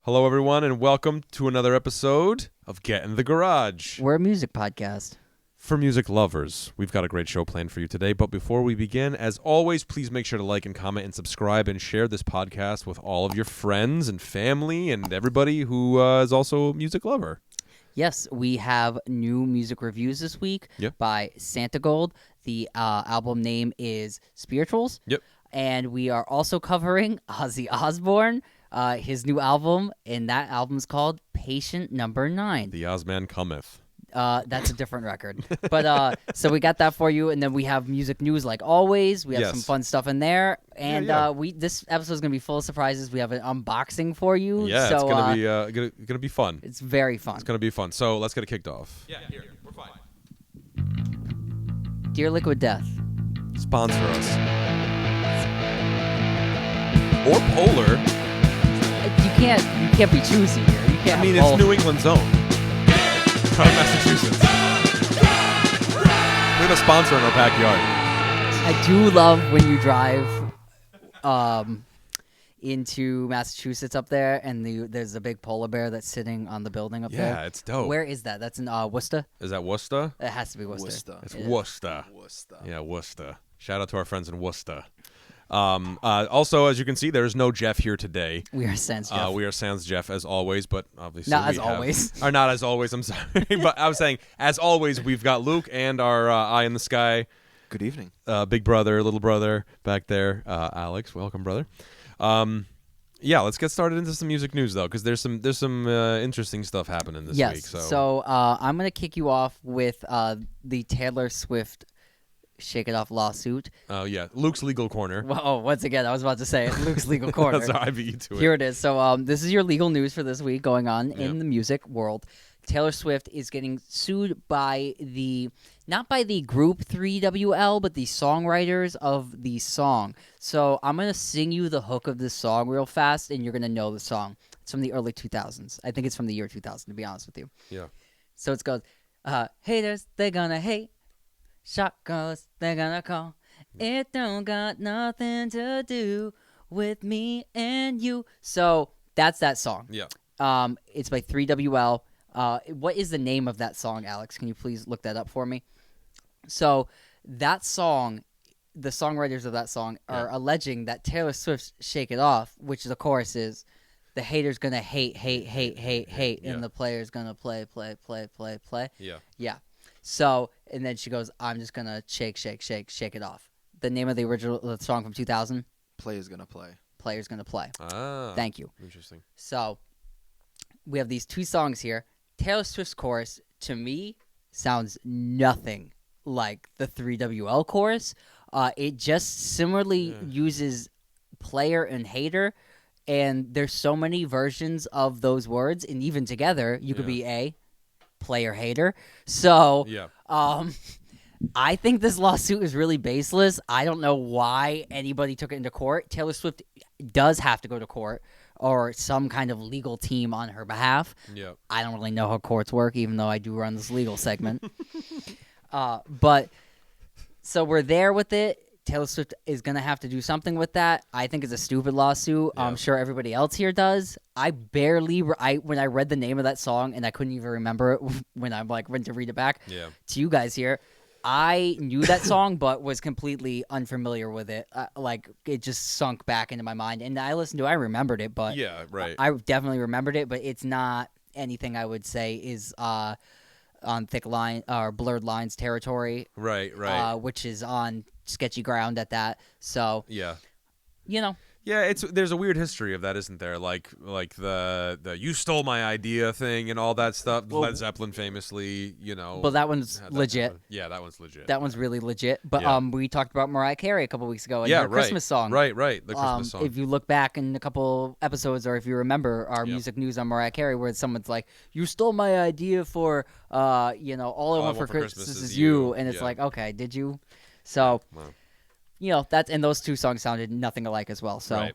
Hello, everyone, and welcome to another episode of Get in the Garage. We're a music podcast. For music lovers, we've got a great show planned for you today. But before we begin, as always, please make sure to like and comment and subscribe and share this podcast with all of your friends and family and everybody who is also a music lover. Yes, we have new music reviews this week by Santigold. The album name is Spirituals. Yep. And we are also covering Ozzy Osbourne, his new album, and that album's called Patient Number 9. The Ozman Cometh. That's a different record. But so we got that for you, and then we have music news like always. We have some fun stuff in there, and this episode is gonna be full of surprises. We have an unboxing for you. Yeah, so, it's gonna be fun. It's very fun. It's gonna be fun. So let's get it kicked off. Yeah, here, we're fine. Dear Liquid Death, sponsor us. Or Polar. You can't be choosy here. You can't. I mean, have it's New England's own. From Massachusetts. We have a sponsor in our backyard. I do love when you drive into Massachusetts up there, and there's a big polar bear that's sitting on the building up there. Yeah, it's dope. Where is that? That's in Worcester? Is that Worcester? It has to be Worcester. It's Worcester. Yeah, Worcester. Shout out to our friends in Worcester. Also, as you can see, there's no Jeff here today. We are Sans Jeff. We are Sans Jeff as always, but obviously not as always. Or not as always. I'm sorry, but I was saying as always. We've got Luke and our eye in the sky. Good evening. Big brother, little brother back there. Alex, welcome, brother. Yeah, let's get started into some music news though, because there's some interesting stuff happening this week. So I'm gonna kick you off with the Taylor Swift Shake It Off lawsuit. Oh, yeah. Luke's Legal Corner. Well, once again, I was about to say it. Luke's Legal Corner. Sorry, I beat you to it. Here it is. So this is your legal news for this week going on in the music world. Taylor Swift is getting sued by not by the group 3WL, but the songwriters of the song. So I'm going to sing you the hook of this song real fast, and you're going to know the song. It's from the early 2000s. I think it's from the year 2000, to be honest with you. Yeah. So it goes, haters, they're going to hate. Shot callers, they're gonna call. It don't got nothing to do with me and you. So that's that song. Yeah. It's by 3WL. What is the name of that song, Alex? Can you please look that up for me? So that song, the songwriters of that song are alleging that Taylor Swift's Shake It Off, which the chorus is, the hater's gonna hate, and the player's gonna play. Yeah. Yeah. So, and then she goes, I'm just going to shake it off. The name of the original song from 2000? Player's Gonna Play. Player's Gonna Play. Ah. Thank you. Interesting. So, we have these two songs here. Taylor Swift's chorus, to me, sounds nothing like the 3WL chorus. It just similarly uses player and hater, and there's so many versions of those words, and even together, you could be a player hater. So I think this lawsuit is really baseless. I don't know why anybody took it into court. Taylor Swift does have to go to court or some kind of legal team on her behalf. Yeah. I don't really know how courts work, even though I do run this legal segment. But so we're there with it. Taylor Swift is going to have to do something with that. I think it's a stupid lawsuit. Yeah. I'm sure everybody else here does. I when I read the name of that song, and I couldn't even remember it when I went to read it back to you guys here, I knew that song but was completely unfamiliar with it. It just sunk back into my mind. And I listened to it, I remembered it, but I definitely remembered it, but it's not anything I would say is on thick line or blurred lines territory. Right. Which is on sketchy ground at that. So Yeah, there's a weird history of that, isn't there? Like the you stole my idea thing and all that stuff. Well, Led Zeppelin famously, Well, that one's legit. That one's legit. That one's really legit. But we talked about Mariah Carey a couple weeks ago and her Christmas song. Right, the Christmas song. If you look back in a couple episodes, or if you remember our music news on Mariah Carey, where someone's like, "You stole my idea for all I want for Christmas is you," and it's like, okay, did you? So. Wow. And those two songs sounded nothing alike as well. So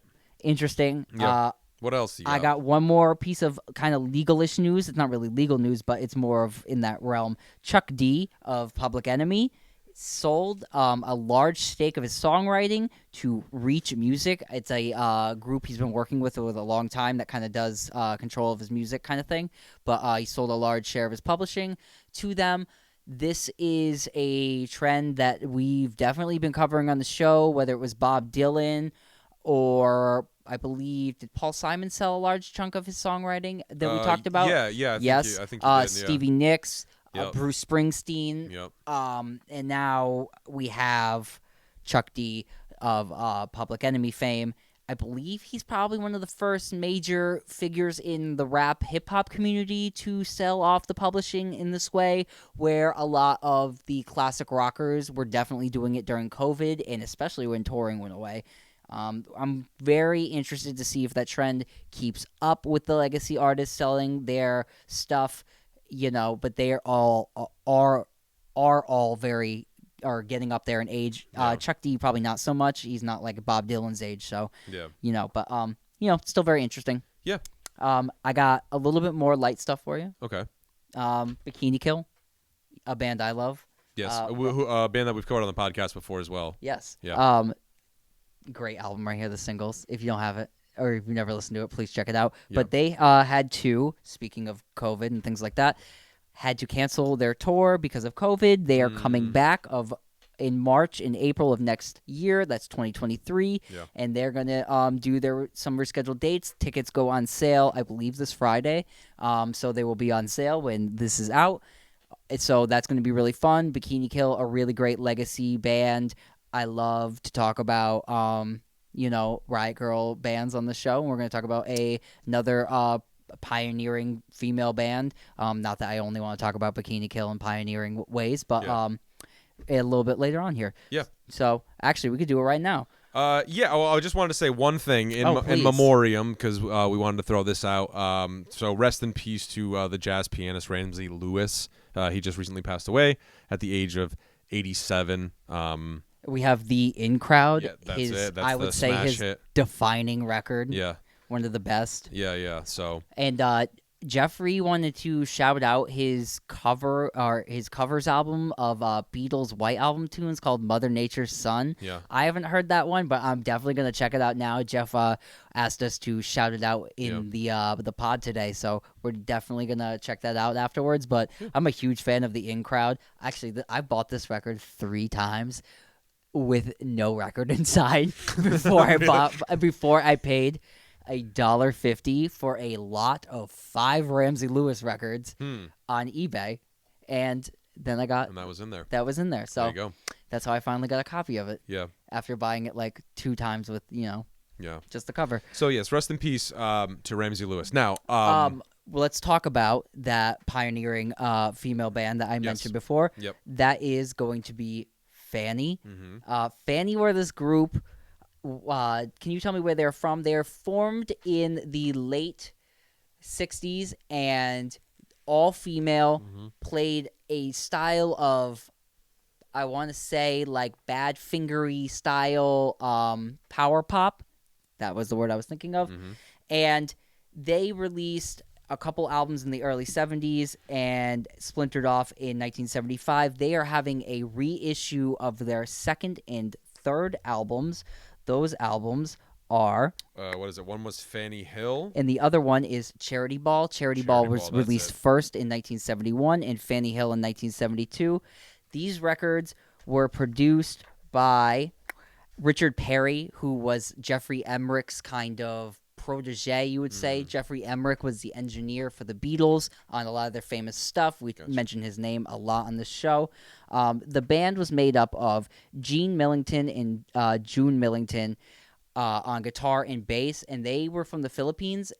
interesting. Yeah. What else you got? I got one more piece of kind of legal-ish news. It's not really legal news, but it's more of in that realm. Chuck D of Public Enemy sold a large stake of his songwriting to Reach Music. It's a group he's been working with over a long time that kind of does control of his music kind of thing. But he sold a large share of his publishing to them. This is a trend that we've definitely been covering on the show, whether it was Bob Dylan or I believe, did Paul Simon sell a large chunk of his songwriting that we talked about? Yeah. Yes. I think you did, Stevie Nicks, Yep. Bruce Springsteen. Yep. And now we have Chuck D of Public Enemy fame. I believe he's probably one of the first major figures in the rap hip-hop community to sell off the publishing in this way, where a lot of the classic rockers were definitely doing it during COVID, and especially when touring went away. I'm very interested to see if that trend keeps up with the legacy artists selling their stuff, but they are all very are getting up there in age. Yeah. Chuck D probably not so much. He's not like Bob Dylan's age, so Yeah. but still very interesting. Yeah. I got a little bit more light stuff for you. Okay. Bikini Kill, a band I love. Yes. A band that we've covered on the podcast before as well. Yes. Yeah. Great album right here, the singles. If you don't have it or if you've never listened to it, please check it out. Yeah. But they had to, speaking of COVID and things like that, had to cancel their tour because of COVID. They are coming back in March and April of next year. That's 2023. Yeah. And they're going to do some rescheduled dates. Tickets go on sale, I believe, this Friday. So they will be on sale when this is out. So that's going to be really fun. Bikini Kill, a really great legacy band. I love to talk about, Riot Girl bands on the show. And we're going to talk about another pioneering female band. Not that I only want to talk about Bikini Kill in pioneering ways, but a little bit later on here. Yeah. So actually, we could do it right now. Well, I just wanted to say one thing in Please. memoriam because we wanted to throw this out. So rest in peace to the jazz pianist Ramsey Lewis. He just recently passed away at the age of 87. We have the In Crowd. Yeah, that's it. That's I the would say smash his hit. defining record. Yeah. One of the best. Yeah. So. And Jeffrey wanted to shout out his covers album of Beatles' White Album tunes called Mother Nature's Son. Yeah. I haven't heard that one, but I'm definitely gonna check it out now. Jeff asked us to shout it out in the pod today, so we're definitely gonna check that out afterwards. But I'm a huge fan of the In Crowd. Actually, I bought this record 3 times with no record inside before I paid $1.50 for a lot of 5 Ramsey Lewis records on eBay, and then and that was in there. That was in there. So There you go. that's how I finally got a copy of it. Yeah. After buying it like 2 times with just the cover. So yes, rest in peace to Ramsey Lewis. Now, let's talk about that pioneering female band that I mentioned before. Yep. That is going to be Fanny. Mm-hmm. Fanny were this group. Can you tell me where they're from? They're formed in the late 60s and all female, played a style of, I want to say, like bad fingery style power pop. That was the word I was thinking of. And they released a couple albums in the early 70s and splintered off in 1975. They are having a reissue of their second and third albums. Those albums are... what is it? One was Fanny Hill. And the other one is Charity Ball. Charity Ball was released first in 1971 and Fanny Hill in 1972. These records were produced by Richard Perry, who was Jeffrey Emmerich's kind of protege, you would say. Jeffrey Emmerich was the engineer for the Beatles on a lot of their famous stuff. We mentioned his name a lot on this show. The band was made up of Gene Millington and June Millington on guitar and bass, and they were from the Philippines.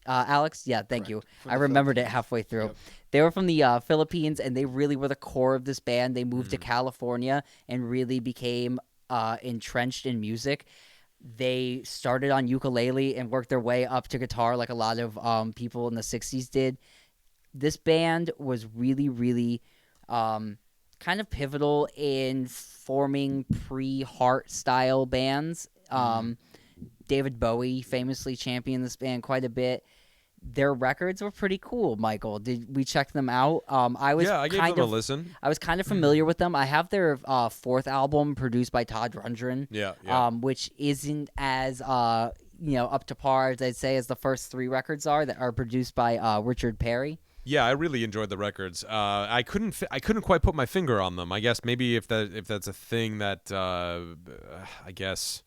Alex, thank you. I remembered it halfway through. Yep. They were from the Philippines, and they really were the core of this band. They moved to California and really became entrenched in music. They started on ukulele and worked their way up to guitar like a lot of people in the 60s did. This band was really, really kind of pivotal in forming pre-Heart style bands. David Bowie famously championed this band quite a bit. their records were pretty cool. Michael, did we check them out? I was I gave them a listen. I was kind of familiar with them. I have their fourth album produced by Todd Rundgren. Yeah. Which isn't as up to par as I'd say as the first three records are that are produced by Richard Perry. Yeah, I really enjoyed the records. I couldn't quite put my finger on them. I guess maybe if that's a thing that I guess.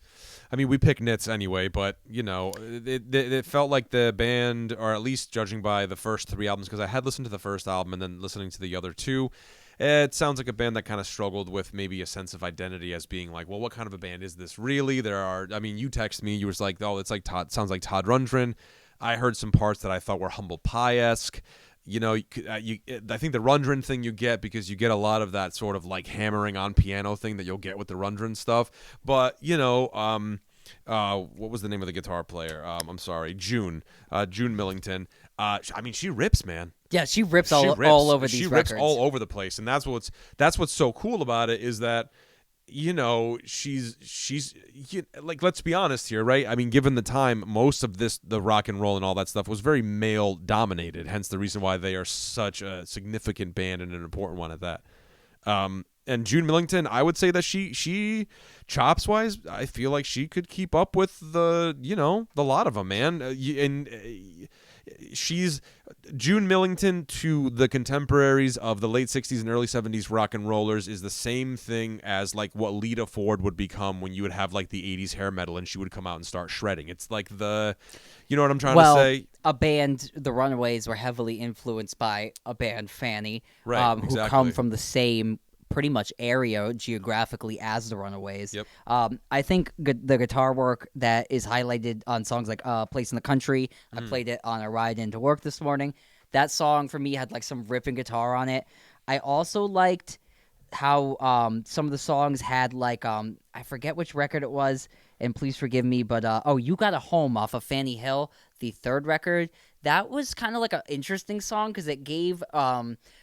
I mean, we pick nits anyway, but it felt like the band, or at least judging by the first three albums, because I had listened to the first album and then listening to the other two, it sounds like a band that kind of struggled with maybe a sense of identity as being like, well, what kind of a band is this really? You text me, you was like, oh, it's like sounds like Todd Rundgren. I heard some parts that I thought were Humble Pie-esque. I think the Rundgren thing you get because you get a lot of that sort of like hammering on piano thing that you'll get with the Rundgren stuff. But, what was the name of the guitar player? I'm sorry, June Millington. She rips, man. Yeah, she rips all over these records. She rips all over the place, and that's what's so cool about it is that she's like, let's be honest here, right? I mean, given the time, most of the rock and roll and all that stuff was very male dominated, hence the reason why they are such a significant band and an important one at that. And June Millington, I would say that she chops wise, I feel like she could keep up with the lot of them, man. She's June Millington to the contemporaries of the late 60s and early 70s rock and rollers is the same thing as like what Lita Ford would become when you would have like the 80s hair metal and she would come out and start shredding. It's like what I'm trying to say? A band, the Runaways, were heavily influenced by a band, Fanny, right, who exactly. come from the same pretty much area geographically as the Runaways. Yep. I think the guitar work that is highlighted on songs like Place in the Country, I played it on a ride into work this morning. That song for me had like some ripping guitar on it. I also liked how some of the songs had like I forget which record it was, and please forgive me, but You Got a Home off of Fanny Hill, the third record. That was kind of like an interesting song because it gave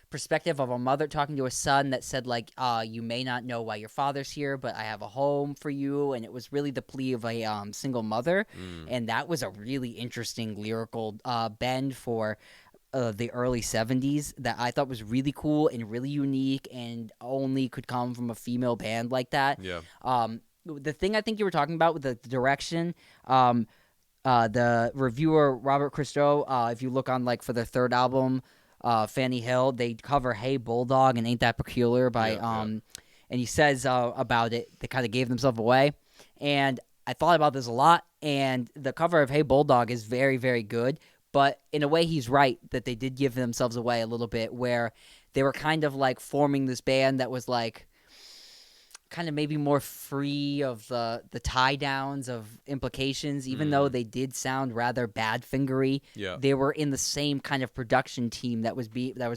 perspective of a mother talking to a son that said like, you may not know why your father's here, but I have a home for you. And it was really the plea of a single mother. And that was a really interesting lyrical bend for the early 70s that I thought was really cool and really unique and only could come from a female band like that. Yeah. The thing I think you were talking about with the direction, the reviewer Robert Christo, if you look on like for their third album, Fanny Hill, they cover Hey Bulldog and Ain't That Peculiar by and he says about it, they kind of gave themselves away. And I thought about this a lot, and the cover of Hey Bulldog is very, very good, but in a way he's right that they did give themselves away a little bit, where they were kind of like forming this band that was like kind of maybe more free of the tie downs of implications, even though they did sound rather Badfingery. Yeah. They were in the same kind of production team that was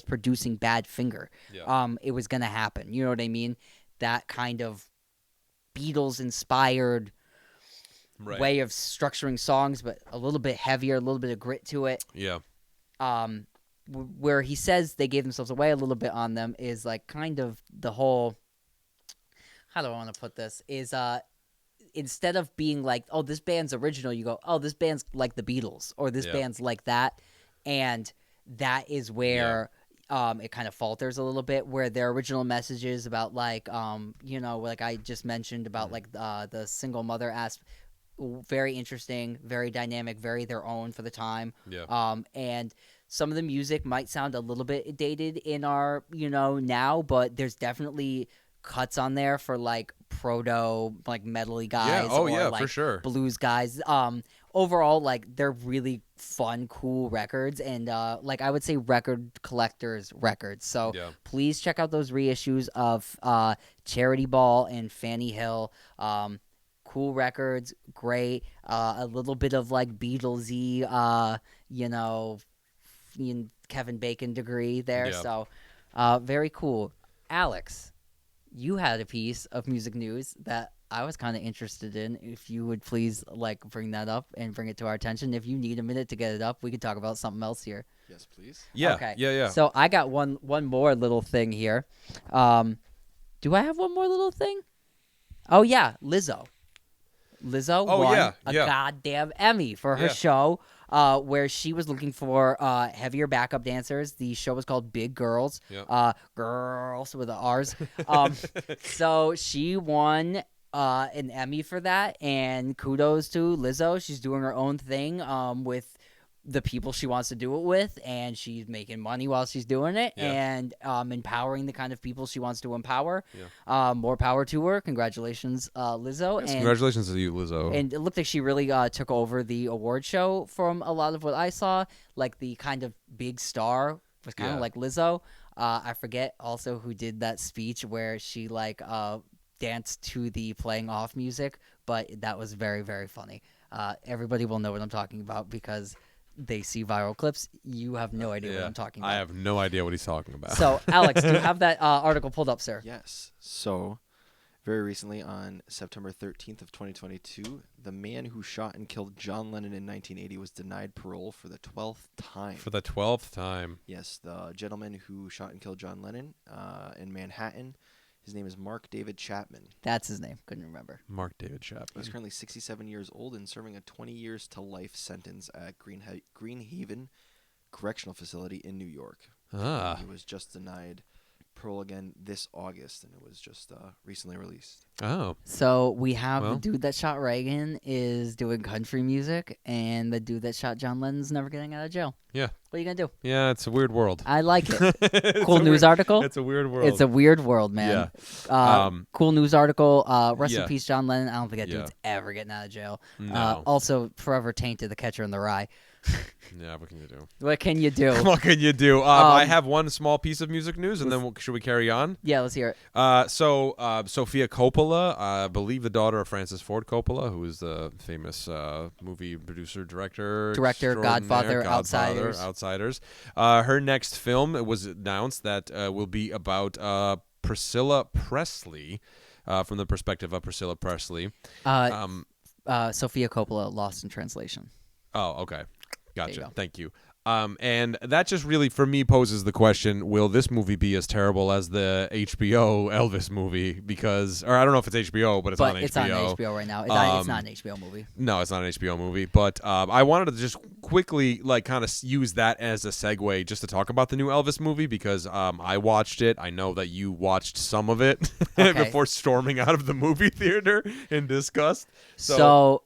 producing Badfinger. Yeah. It was going to happen. You know what I mean? That kind of Beatles inspired way of structuring songs, but a little bit heavier, a little bit of grit to it. Yeah. Where he says they gave themselves away a little bit on them is like kind of the whole, how do I want to put this, is instead of being like, oh, this band's original, you go, oh, this band's like the Beatles, or this band's like that. And that is where it kind of falters a little bit, where their original messages about like, like I just mentioned about like the single mother aspect, very interesting, very dynamic, very their own for the time. Yeah. And some of the music might sound a little bit dated in our, now, but there's definitely cuts on there for like proto like metal-y guys for sure, blues guys. Overall, like they're really fun, cool records, and like I would say record collectors records. So please check out those reissues of Charity Ball and Fanny Hill. Cool records, great. A little bit of like Beatlesy, Kevin Bacon degree there. So very cool. Alex, you had a piece of music news that I was kind of interested in. If you would please like bring that up and bring it to our attention. If you need a minute to get it up, we could talk about something else here. Yes, please. Yeah. Okay. Yeah. So I got one more little thing here. Do I have one more little thing? Oh yeah, Lizzo won a goddamn Emmy for her show. where she was looking for heavier backup dancers. The show was called Big Girls. Yep. Girls with the R's. So she won an Emmy for that, and kudos to Lizzo. She's doing her own thing with the people she wants to do it with, and she's making money while she's doing it, and empowering the kind of people she wants to empower. More power to her. Congratulations, Lizzo. Yes, and congratulations to you, Lizzo. And it looked like she really took over the award show from a lot of what I saw. Like the kind of big star was kind of like Lizzo. I forget also who did that speech where she like danced to the playing off music, but that was very, very funny. Everybody will know what I'm talking about because they see viral clips. You have no idea what I'm talking about. I have no idea what he's talking about. So, Alex, do you have that article pulled up, sir? Yes. So, very recently on September 13th of 2022, the man who shot and killed John Lennon in 1980 was denied parole for the 12th time. For the 12th time. Yes, the gentleman who shot and killed John Lennon in Manhattan, his name is Mark David Chapman. That's his name. Couldn't remember. Mark David Chapman. He's currently 67 years old and serving a 20 years to life sentence at Greenhaven Correctional Facility in New York. He was just denied parole again this August, and it was just recently released. Oh. So we have the dude that shot Reagan is doing country music, and the dude that shot John Lennon's never getting out of jail. Yeah. What are you going to do? Yeah, it's a weird world. I like it. Cool news article. It's a weird world. It's a weird world, man. Yeah. Cool news article. Rest in peace, John Lennon. I don't think that dude's ever getting out of jail. No. Also, forever tainted, The Catcher in the Rye. Yeah, what can you do? What can you do? What can you do? I have one small piece of music news, and then should we carry on? Yeah, let's hear it. So Sofia Coppola, I believe the daughter of Francis Ford Coppola, who is the famous movie producer, director, Godfather, Outsiders. Her next film, it was announced that will be about Priscilla Presley, from the perspective of Priscilla Presley. Sofia Coppola, Lost in Translation. Oh, okay. Gotcha. Go. Thank you. And that just really, for me, poses the question, will this movie be as terrible as the HBO Elvis movie? Because, or I don't know if it's HBO, but it's on HBO. It's on HBO right now. It's not an HBO movie. No, it's not an HBO movie. But I wanted to just quickly, like, kind of use that as a segue just to talk about the new Elvis movie, because I watched it. I know that you watched some of it before storming out of the movie theater in disgust. So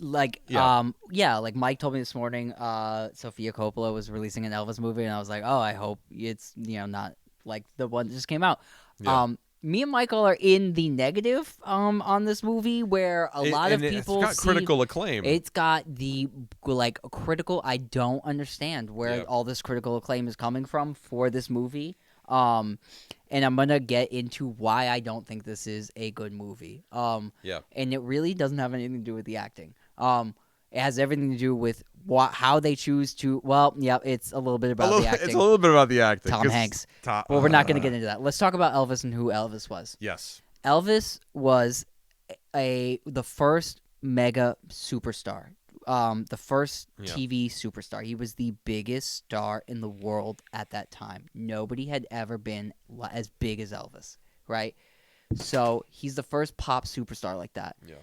like Mike told me this morning, Sofia Coppola was releasing an Elvis movie, and I was like, oh, I hope it's not like the one that just came out. Me and Michael are in the negative on this movie, where a lot of people it's got critical acclaim. It's got the critical. I don't understand where all this critical acclaim is coming from for this movie. And I'm gonna get into why I don't think this is a good movie. And it really doesn't have anything to do with the acting. It has everything to do with how they choose to. Well, it's a little bit about the acting. It's a little bit about the acting. Tom Hanks. Well, we're not going to get into that. Let's talk about Elvis and who Elvis was. Yes. Elvis was the first mega superstar. The first TV superstar. He was the biggest star in the world at that time. Nobody had ever been as big as Elvis, right? So he's the first pop superstar like that. Yeah.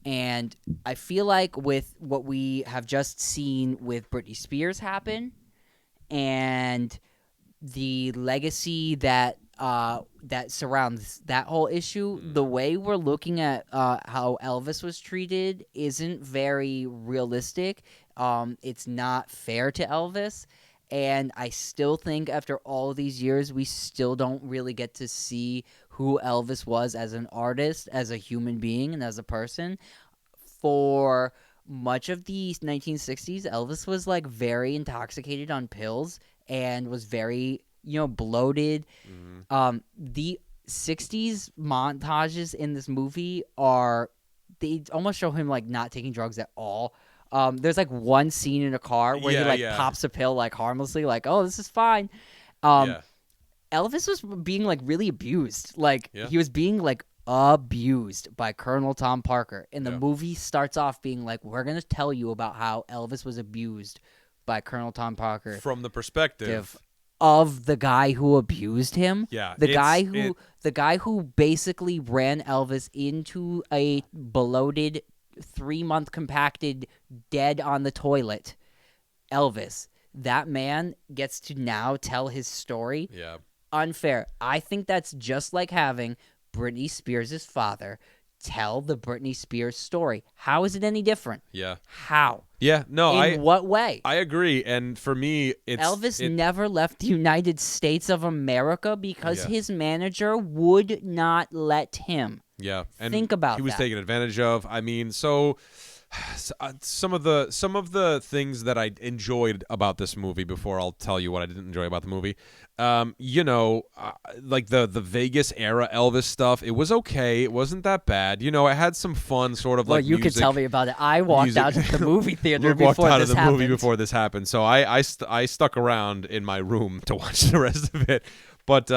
And I feel like with what we have just seen with Britney Spears happen, and the legacy that surrounds that whole issue, the way we're looking at how Elvis was treated isn't very realistic. It's not fair to Elvis. And I still think after all of these years, we still don't really get to see who Elvis was as an artist, as a human being, and as a person. For much of the 1960s, Elvis was like very intoxicated on pills and was very, bloated. Mm-hmm. The 60s montages in this movie they almost show him like not taking drugs at all. There's like one scene in a car where he pops a pill like harmlessly, like, oh, this is fine. Elvis was being like really abused. He was being like abused by Colonel Tom Parker. And the movie starts off being like, we're going to tell you about how Elvis was abused by Colonel Tom Parker. From the perspective of the guy who abused him. Yeah. The guy who basically ran Elvis into a bloated 3-month compacted, dead on the toilet Elvis. That man gets to now tell his story. Yeah. Unfair. I think that's just like having Britney Spears' father tell the Britney Spears story. How is it any different? Yeah. How? Yeah. No, In what way? I agree. And for me, Elvis never left the United States of America because his manager would not let him. Yeah. And think about he was that. taken advantage of. I mean, so some of the things that I enjoyed about this movie, before I'll tell you what I didn't enjoy about the movie, like the Vegas era Elvis stuff, it was okay. It wasn't that bad. It had some fun sort of Well, like you music. could tell me about it. I walked out of the movie theater Luke walked before out this of the happened. movie before this happened. So I stuck around in my room to watch the rest of it. But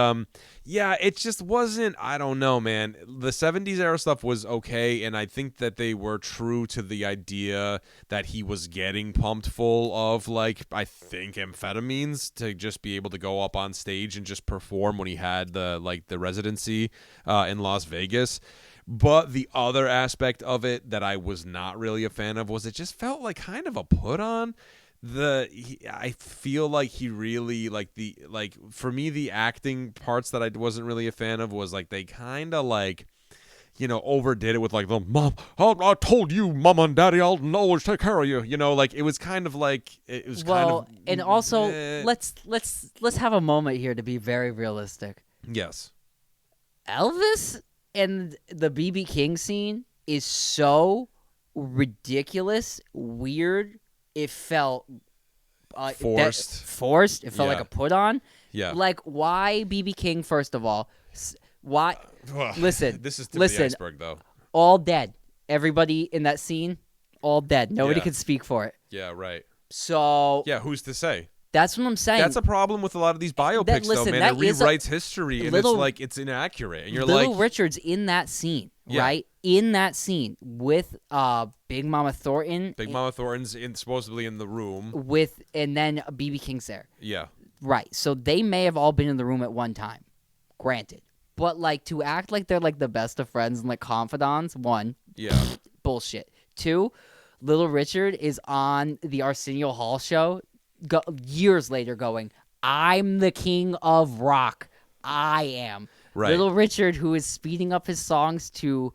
yeah, it just wasn't, I don't know, man. The 70s era stuff was okay, and I think that they were true to the idea that he was getting pumped full of, like, I think amphetamines to just be able to go up on stage and just perform when he had the residency in Las Vegas. But the other aspect of it that I was not really a fan of was it just felt like kind of a put on. I feel like he really for me, the acting parts that I wasn't really a fan of was like they kind of like overdid it with like the mom. Oh, I told you, mom and daddy, I'll always take care of you. Like it was kind of like it was and also let's have a moment here to be very realistic. Yes. Elvis and the BB King scene is so ridiculous, weird. It felt forced. It felt like a put on. Yeah. Like, why BB King? First of all, why? Listen. This is tip of the iceberg, though. All dead. Everybody in that scene, all dead. Nobody Yeah. can speak for it. Yeah. Right. So yeah, who's to say? That's what I'm saying. That's a problem with a lot of these biopics, though, man. It rewrites history, and it's like it's inaccurate. And you're Little Richard's in that scene, right? In that scene with Big Mama Thornton. Big Mama Thornton's supposedly in the room. And then BB King's there. Yeah. Right. So they may have all been in the room at one time. Granted. But, like, to act like they're, like, the best of friends and, like, confidants, one. Yeah. Bullshit. Two, Little Richard is on the Arsenio Hall show years later going, I'm the king of rock. I am. Right. Little Richard, who is speeding up his songs to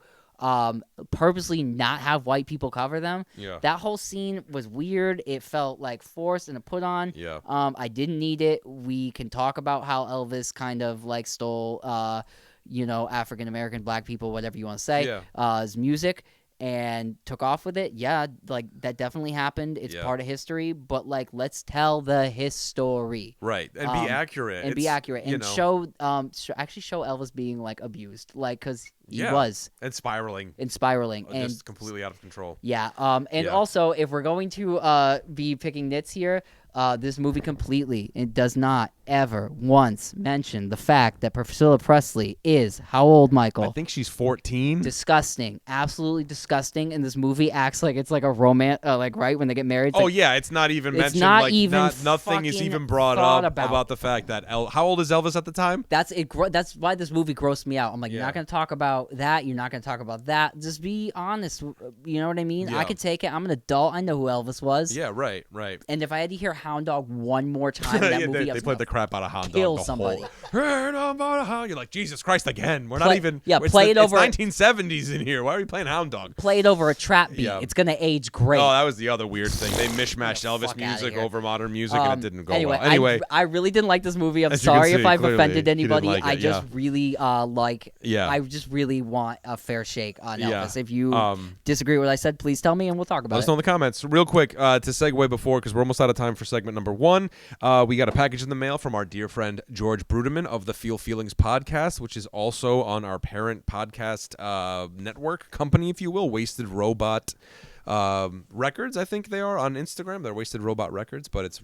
purposely not have white people cover them. Yeah. That whole scene was weird. It felt like forced and a put on. Yeah. I didn't need it. We can talk about how Elvis kind of like stole, African American, black people, whatever you want to say, his music. And took off with it. Yeah, like that definitely happened. It's part of history, but like let's tell the history. Right. And be accurate. And be accurate and show Elvis being like abused, like cuz he was and spiraling. And just completely out of control. Yeah. Also if we're going to be picking nits here, this movie completely it does not ever once mention the fact that Priscilla Presley is how old, Michael? I think she's 14. Disgusting, absolutely disgusting. And this movie acts like it's like a romance, like right when they get married. Oh yeah, it's not even mentioned. Not like even nothing is even brought up about the fact that how old is Elvis at the time? That's it. That's why this movie grossed me out. I'm like, you're not going to talk about that. You're not going to talk about that. Just be honest. You know what I mean? Yeah. I could take it. I'm an adult. I know who Elvis was. Yeah, right. And if I had to hear Hound Dog one more time in that movie, they played the crap out of Hound Dog. Kill somebody. You're like, Jesus Christ again. We're not even. Yeah, play it over. It's 1970s in here. Why are we playing Hound Dog? Play it over a trap beat. Yeah. It's gonna age great. Oh, that was the other weird thing. They mishmashed Elvis music over modern music, and it didn't go well. Anyway, I really didn't like this movie. I'm sorry if I've offended anybody. Like I just really Yeah. I just really want a fair shake on Yeah. Elvis. If you disagree with what I said, please tell me and we'll talk about Let us know in the comments. Real quick, to segue before, because we're almost out of time for segment number 1, we got a package in the mail from our dear friend George Brudeman of the Feel Feelings podcast, which is also on our parent podcast network company, if you will, Wasted Robot Records. I think they are on Instagram. They're Wasted Robot Records, but it's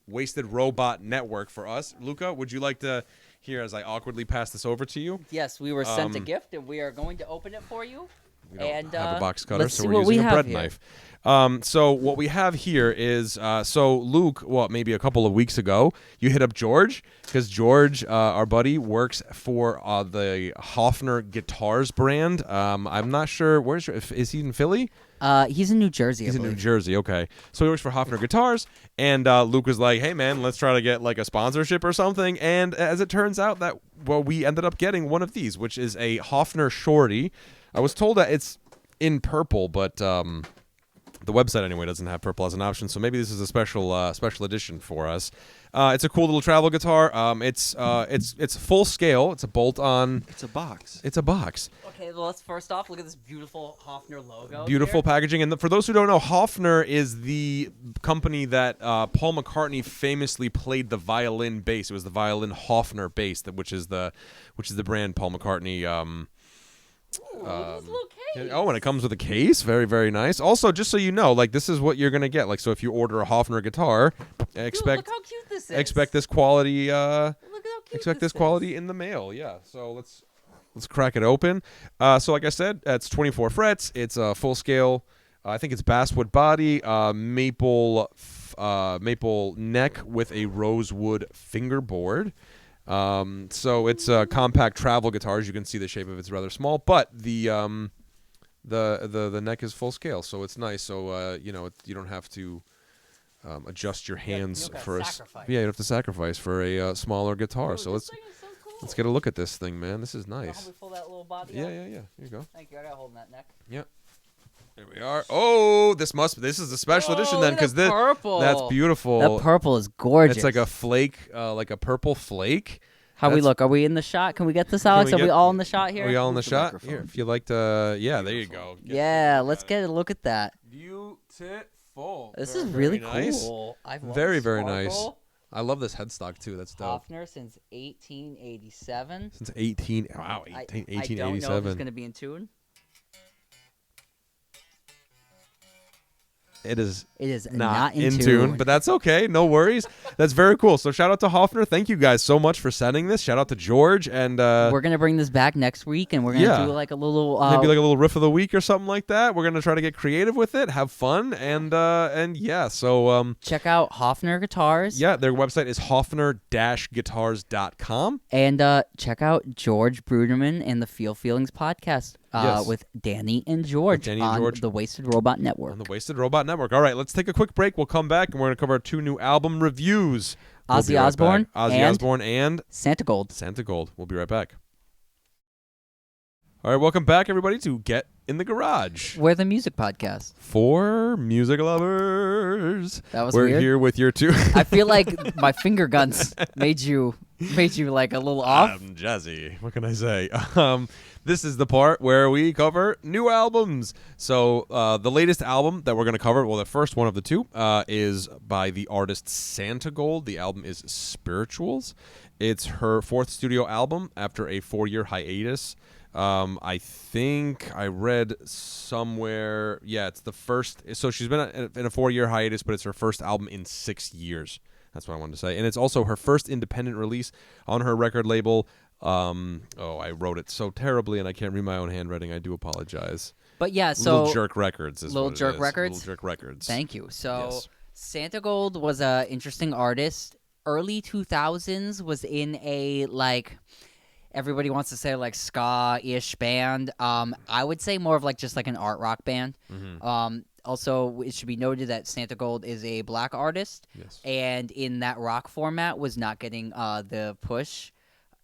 Wasted Robot Network for us. Luca, would you like to hear as I awkwardly pass this over to you? Yes, we were sent a gift and we are going to open it for you. We don't And, have a box cutter, let's so see we're what we using a have bread here. knife. So what we have here is so Luke, maybe a couple of weeks ago, you hit up George because George, our buddy, works for the Hofner Guitars brand. I'm not sure is he in Philly? He's in New Jersey. He's I in New believe. Jersey. Okay, so he works for Hofner Guitars, and Luke was like, "Hey man, let's try to get like a sponsorship or something." And as it turns out, we ended up getting one of these, which is a Hofner Shorty. I was told that it's in purple, but the website anyway doesn't have purple as an option, so maybe this is a special edition for us. It's a cool little travel guitar. It's full scale. It's a bolt-on. It's a box. It's a box. Okay, well, let's first off look at this beautiful Hofner logo. Beautiful packaging. And for those who don't know, Hofner is the company that Paul McCartney famously played the violin bass. It was the violin Hofner bass, which is the brand Paul McCartney. Ooh, look at this little case. Oh, and it comes with a case. Very, very nice. Also, just so you know, like this is what you're gonna get. Like, so if you order a Hofner guitar, expect look how cute this is. expect this quality. Look how cute Expect this this quality in the mail. Yeah. So let's crack it open. So like I said, it's 24 frets. It's a full scale. I think it's basswood body, maple neck with a rosewood fingerboard. So it's a compact travel guitar. As you can see, the shape of it's rather small, but the neck is full scale, so it's nice. So you don't have to adjust your hands you don't for gotta sacrifice. you don't have to sacrifice for a smaller guitar. So This thing is so cool. let's get a look at this thing, man. This is How nice. we pull that little body Yeah. out? Here you go. Thank you. I got hold that neck. Yep. There we are. Oh, this is a special edition then, because this purple. that's beautiful. That purple is gorgeous. It's like a flake, like a purple flake. How we that's- look? Are we in the shot? Can we get this, Alex? we Are we get- all in the shot here? Are we all in the Move the shot? microphone. Here, if you like to, yeah, there you go. Yeah, let's get a look at that. Beautiful. This Very, is really very nice. cool. I've loved Very, this very nice. sparkle. I love this headstock too. That's dope. Hofner since 1887. Since 18, wow, I 1887. don't know if it's going to be in tune. It is It is not in tune, tune. but that's okay. No worries. That's very cool. So shout out to Hofner. Thank you guys so much for sending this. Shout out to George and we're going to bring this back next week, and we're going to Yeah. do like a little... maybe like a little riff of the week or something like that. We're gonna try to get creative with it, have fun, and yeah. So check out Hofner Guitars. yeah, their website is hofner-guitars.com. And check out George Bruderman and the Feel Feelings podcast Yes. with Danny and George Danny and on George. the Wasted Robot Network. On the Wasted Robot Network. All right, let's take a quick break. We'll come back and we're gonna cover our 2 new album reviews. We'll Ozzy be right Osbourne back. Ozzy and- Osbourne and Santigold. Santigold. We'll be right back. All right, welcome back, everybody, to Get in the Garage. We're the music podcast. For music lovers. That was We're weird. here with your 2. I feel like my finger guns made you like a little off. I'm jazzy. What can I say? This is the part where we cover new albums. So the latest album that we're going to cover, well, the first one of the 2, is by the artist Santigold. The album is Spirituals. It's her 4th studio album after a 4-year hiatus. I think I read somewhere, yeah, it's the first. So she's been in a 4-year hiatus, but it's her first album in 6 years. That's what I wanted to say. And it's also her first independent release on her record label. I wrote it so terribly, and I can't read my own handwriting. I do apologize. But yeah, so Little Jerk Records is Little what it Jerk is. Records? Little Jerk Records. thank you. So Yes. Santigold was a interesting artist. Early 2000s was in a like everybody wants to say like ska-ish band. I would say more of like just like an art rock band. Mhm. Also, it should be noted that Santigold is a black artist, Yes. and in that rock format was not getting the push,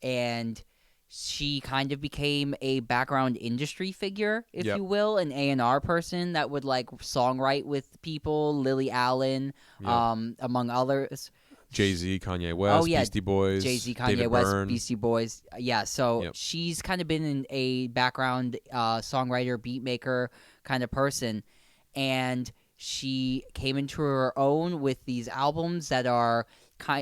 and she kind of became a background industry figure, if Yep. you will, an A&R person that would like songwrite with people, Lily Allen, Yep. among others. Jay-Z, Kanye West, yeah, Beastie Boys, Jay-Z, Kanye David West, Byrne. Beastie Boys. Yeah, so Yep. she's kind of been in a background songwriter, beat maker kind of person. And she came into her own with these albums that are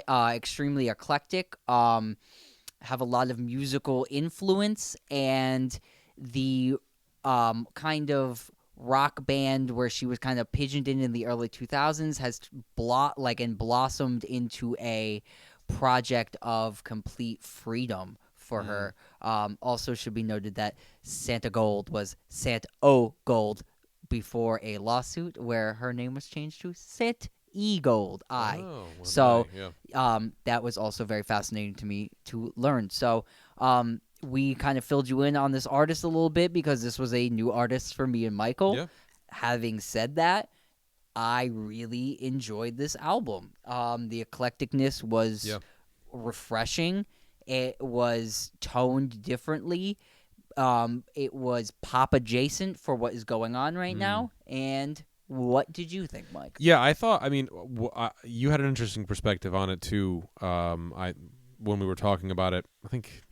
extremely eclectic, have a lot of musical influence, and the kind of rock band where she was kind of pigeoned in the early 2000s has blossomed into a project of complete freedom for her. Also should be noted that Santigold was Santigold before a lawsuit where her name was changed to Santigold. So that was also very fascinating to me to learn. So we kind of filled you in on this artist a little bit because this was a new artist for me and Michael. Yeah. Having said that, I really enjoyed this album. The eclecticness was refreshing. It was toned differently. It was pop adjacent for what is going on right now. And what did you think, Mike? Yeah, I thought. I mean, you had an interesting perspective on it too. When we were talking about it, I think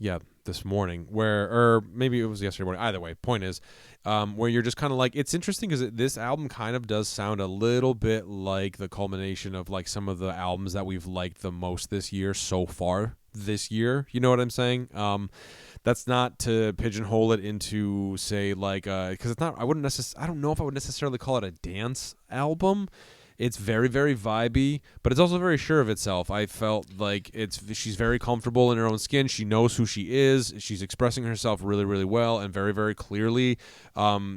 this morning, or maybe it was yesterday morning. Either way, point is, where you're just kind of like, it's interesting because this album kind of does sound a little bit like the culmination of like some of the albums that we've liked the most this year so far. This year, you know what I'm saying? That's not to pigeonhole it into say like because it's not. I don't know if I would necessarily call it a dance album. It's very, very vibey, but it's also very sure of itself. I felt like she's very comfortable in her own skin. She knows who she is. She's expressing herself really, really well and very, very clearly.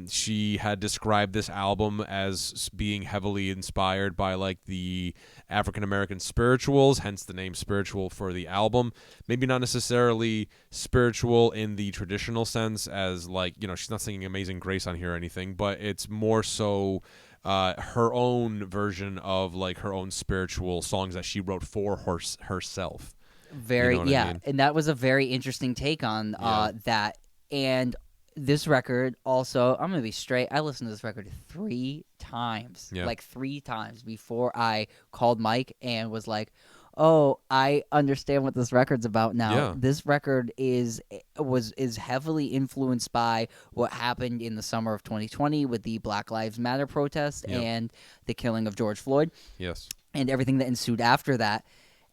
She had described this album as being heavily inspired by like the African American spirituals, hence the name Spiritual for the album. Maybe not necessarily spiritual in the traditional sense as like, she's not singing Amazing Grace on here or anything, but it's more so her own version of like her own spiritual songs that she wrote for herself. Very, I mean? And that was a very interesting take on that. And this record also, I'm gonna be straight. I listened to this record 3 times, like 3 times before I called Mike and was like, "Oh, I understand what this record's about now." Yeah. This record is heavily influenced by what happened in the summer of 2020 with the Black Lives Matter protest and the killing of George Floyd. Yes. And everything that ensued after that.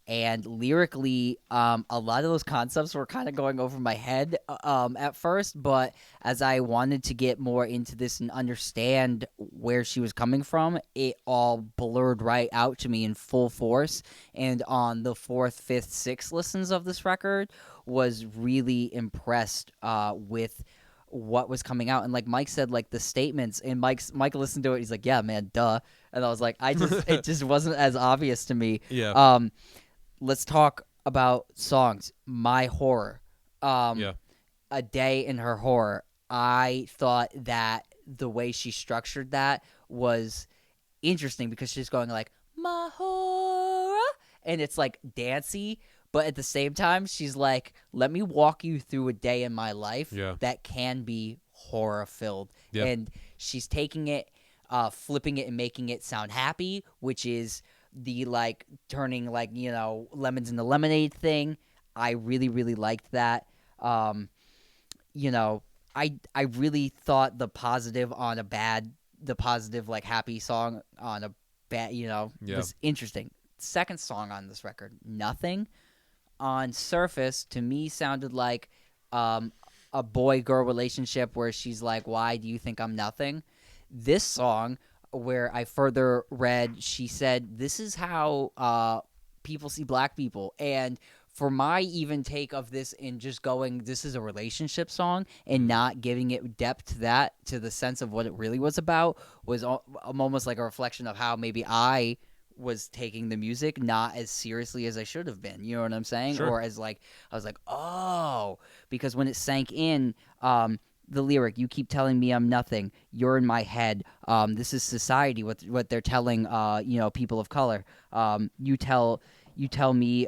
And lyrically, a lot of those concepts were kind of going over my head at first, but as I wanted to get more into this and understand where she was coming from, it all blurred right out to me in full force. And on the 4th, 5th, 6th listens of this record, was really impressed with what was coming out. And like Mike said, like the statements, and Mike listened to it, he's like, "Yeah, man, duh." And I was like, it just wasn't as obvious to me. Yeah. Let's talk about songs. My Horror. A Day in Her Horror. I thought that the way she structured that was interesting because she's going like, "My horror," and it's like dancey, but at the same time, she's like, "Let me walk you through a day in my life that can be horror-filled." Yeah. And she's taking it, flipping it and making it sound happy, which is the like turning like lemons into lemonade thing. I really, really liked that. I really thought the positive like happy song on a bad was interesting. Second song on this record, Nothing, on surface to me sounded like a boy-girl relationship where she's like, "Why do you think I'm nothing?" This song, where I further read, she said, "This is how people see black people." And for my even take of this in just going, this is a relationship song and not giving it depth to the sense of what it really was about, was almost like a reflection of how maybe I was taking the music not as seriously as I should have been. You know what I'm saying? Sure. Or as like, I was like, oh, because when it sank in, the lyric, "You keep telling me I'm nothing. You're in my head. This is society. What they're telling, people of color. You tell me,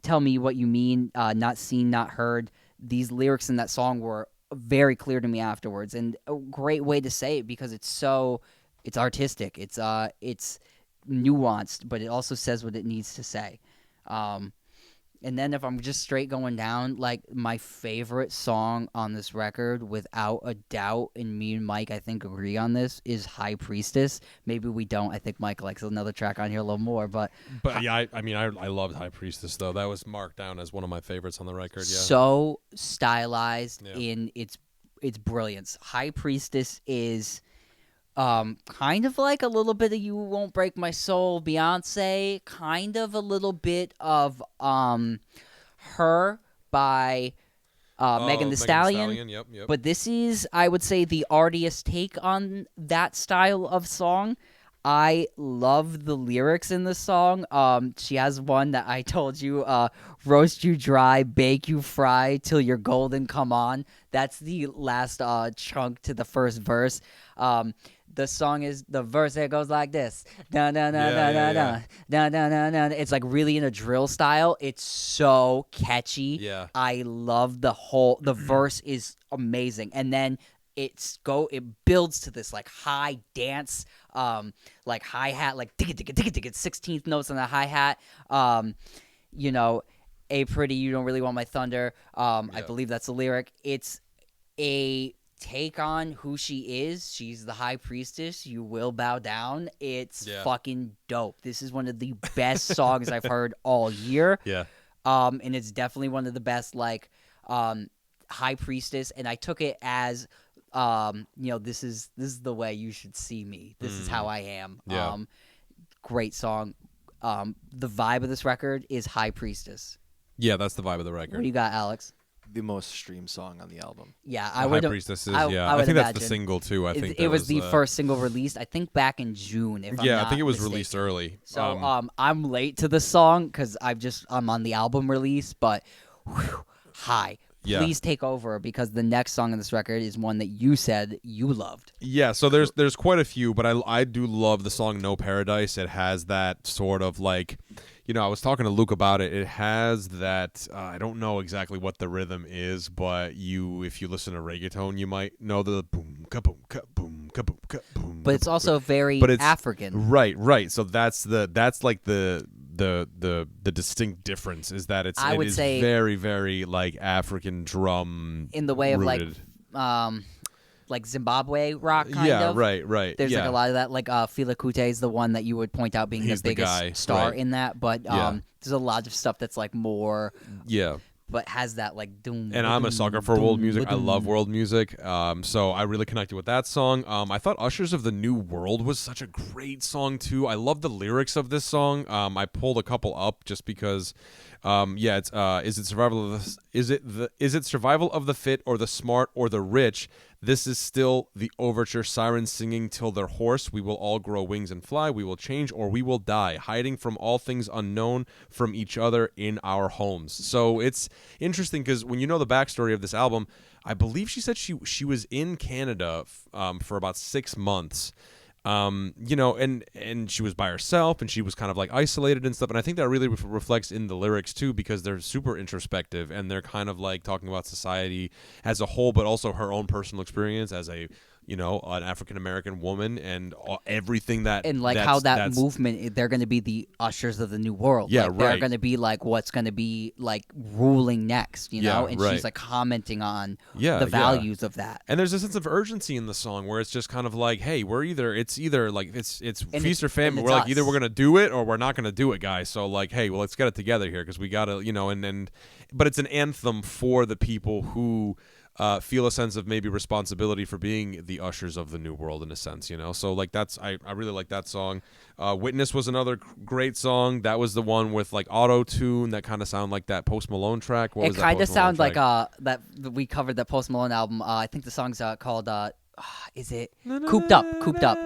tell me what you mean. Not seen, not heard." These lyrics in that song were very clear to me afterwards, and a great way to say it because it's artistic. It's nuanced, but it also says what it needs to say. And then if I'm just straight going down, like my favorite song on this record, without a doubt, and me and Mike, I think, agree on this, is High Priestess. Maybe we don't. I think Mike likes another track on here a little more. But yeah, I loved High Priestess, though. That was marked down as one of my favorites on the record, yeah. So stylized in its brilliance. High Priestess is kind of like a little bit of You Won't Break My Soul, Beyonce, kind of a little bit of her, by Megan Thee Stallion. Yep. But this is, I would say, the artiest take on that style of song. I love the lyrics in the song. She has one that I told you, roast you dry, bake you fry, till you're golden, come on. That's the last chunk to the first verse. The song is, the verse that goes like this. Da, da, da, da, da, da, da, da, da, da. It's like really in a drill style. It's so catchy. Yeah. I love the verse is amazing. And then it builds to this like high dance, like hi-hat, like 16th notes on the hi-hat. A pretty, you don't really want my thunder. I believe that's the lyric. It's a take on who she is. She's the high priestess. You will bow down. It's fucking dope. This is one of the best songs I've heard all year. Yeah. And it's definitely one of the best, like, high priestess. And I took it as, this is the way you should see me. This is how I am. Yeah. Great song. The vibe of this record is high priestess. Yeah, that's the vibe of the record. What do you got, Alex? The most streamed song on the album. Yeah, I would. High Priestess is, I think that's the single too. I think it was the first single released. I think back in June. If I'm not I think it was mistaken. released early. So I'm late to the song because I'm on the album release. But hi, please take over because the next song on this record is one that you said you loved. Yeah, so there's quite a few, but I do love the song No Paradise. It has that sort of like. I was talking to Luke about it. It has that, I don't know exactly what the rhythm is, but if you listen to reggaeton, you might know the boom, ka-boom, ka-boom, ka-boom, ka-boom. But it's also very African. Right. So that's like the distinct difference is that it is very, very like African drum in the way of rooted. like Zimbabwe rock kind of. Yeah, right. There's like a lot of that. Like Fela Kuti is the one that you would point out being the biggest star in that. But there's a lot of stuff that's like more. Yeah. But has that like doom. And I'm a sucker for world music. I love world music. So I really connected with that song. I thought Ushers of the New World was such a great song too. I love the lyrics of this song. I pulled a couple up just because. It's is it survival of the fit or the smart or the rich? This is still the overture, sirens singing till they're hoarse. We will all grow wings and fly. We will change or we will die, hiding from all things unknown from each other in our homes. So it's interesting because when you know the backstory of this album, I believe she said she was in Canada for about 6 months. And she was by herself and she was kind of like isolated and stuff. And I think that really reflects in the lyrics too, because they're super introspective and they're kind of like talking about society as a whole, but also her own personal experience as an African-American woman and everything that... And like how that movement, they're going to be the ushers of the new world. Yeah, like, they're going to be like what's going to be like ruling next, you know? And she's like commenting on the values of that. And there's a sense of urgency in the song where it's just kind of like, hey, it's either like, it's feast or famine. We're like, either we're going to do it or we're not going to do it, guys. So like, hey, well, let's get it together here because we got to, but it's an anthem for the people who... feel a sense of maybe responsibility for being the ushers of the new world in a sense, So like I really like that song. Witness was another great song. That was the one with like auto tune that kind of sound like that Post Malone track. What was that? It kind of sounds like that we covered the Post Malone album. I think the song's called is it Cooped Up? Cooped Up.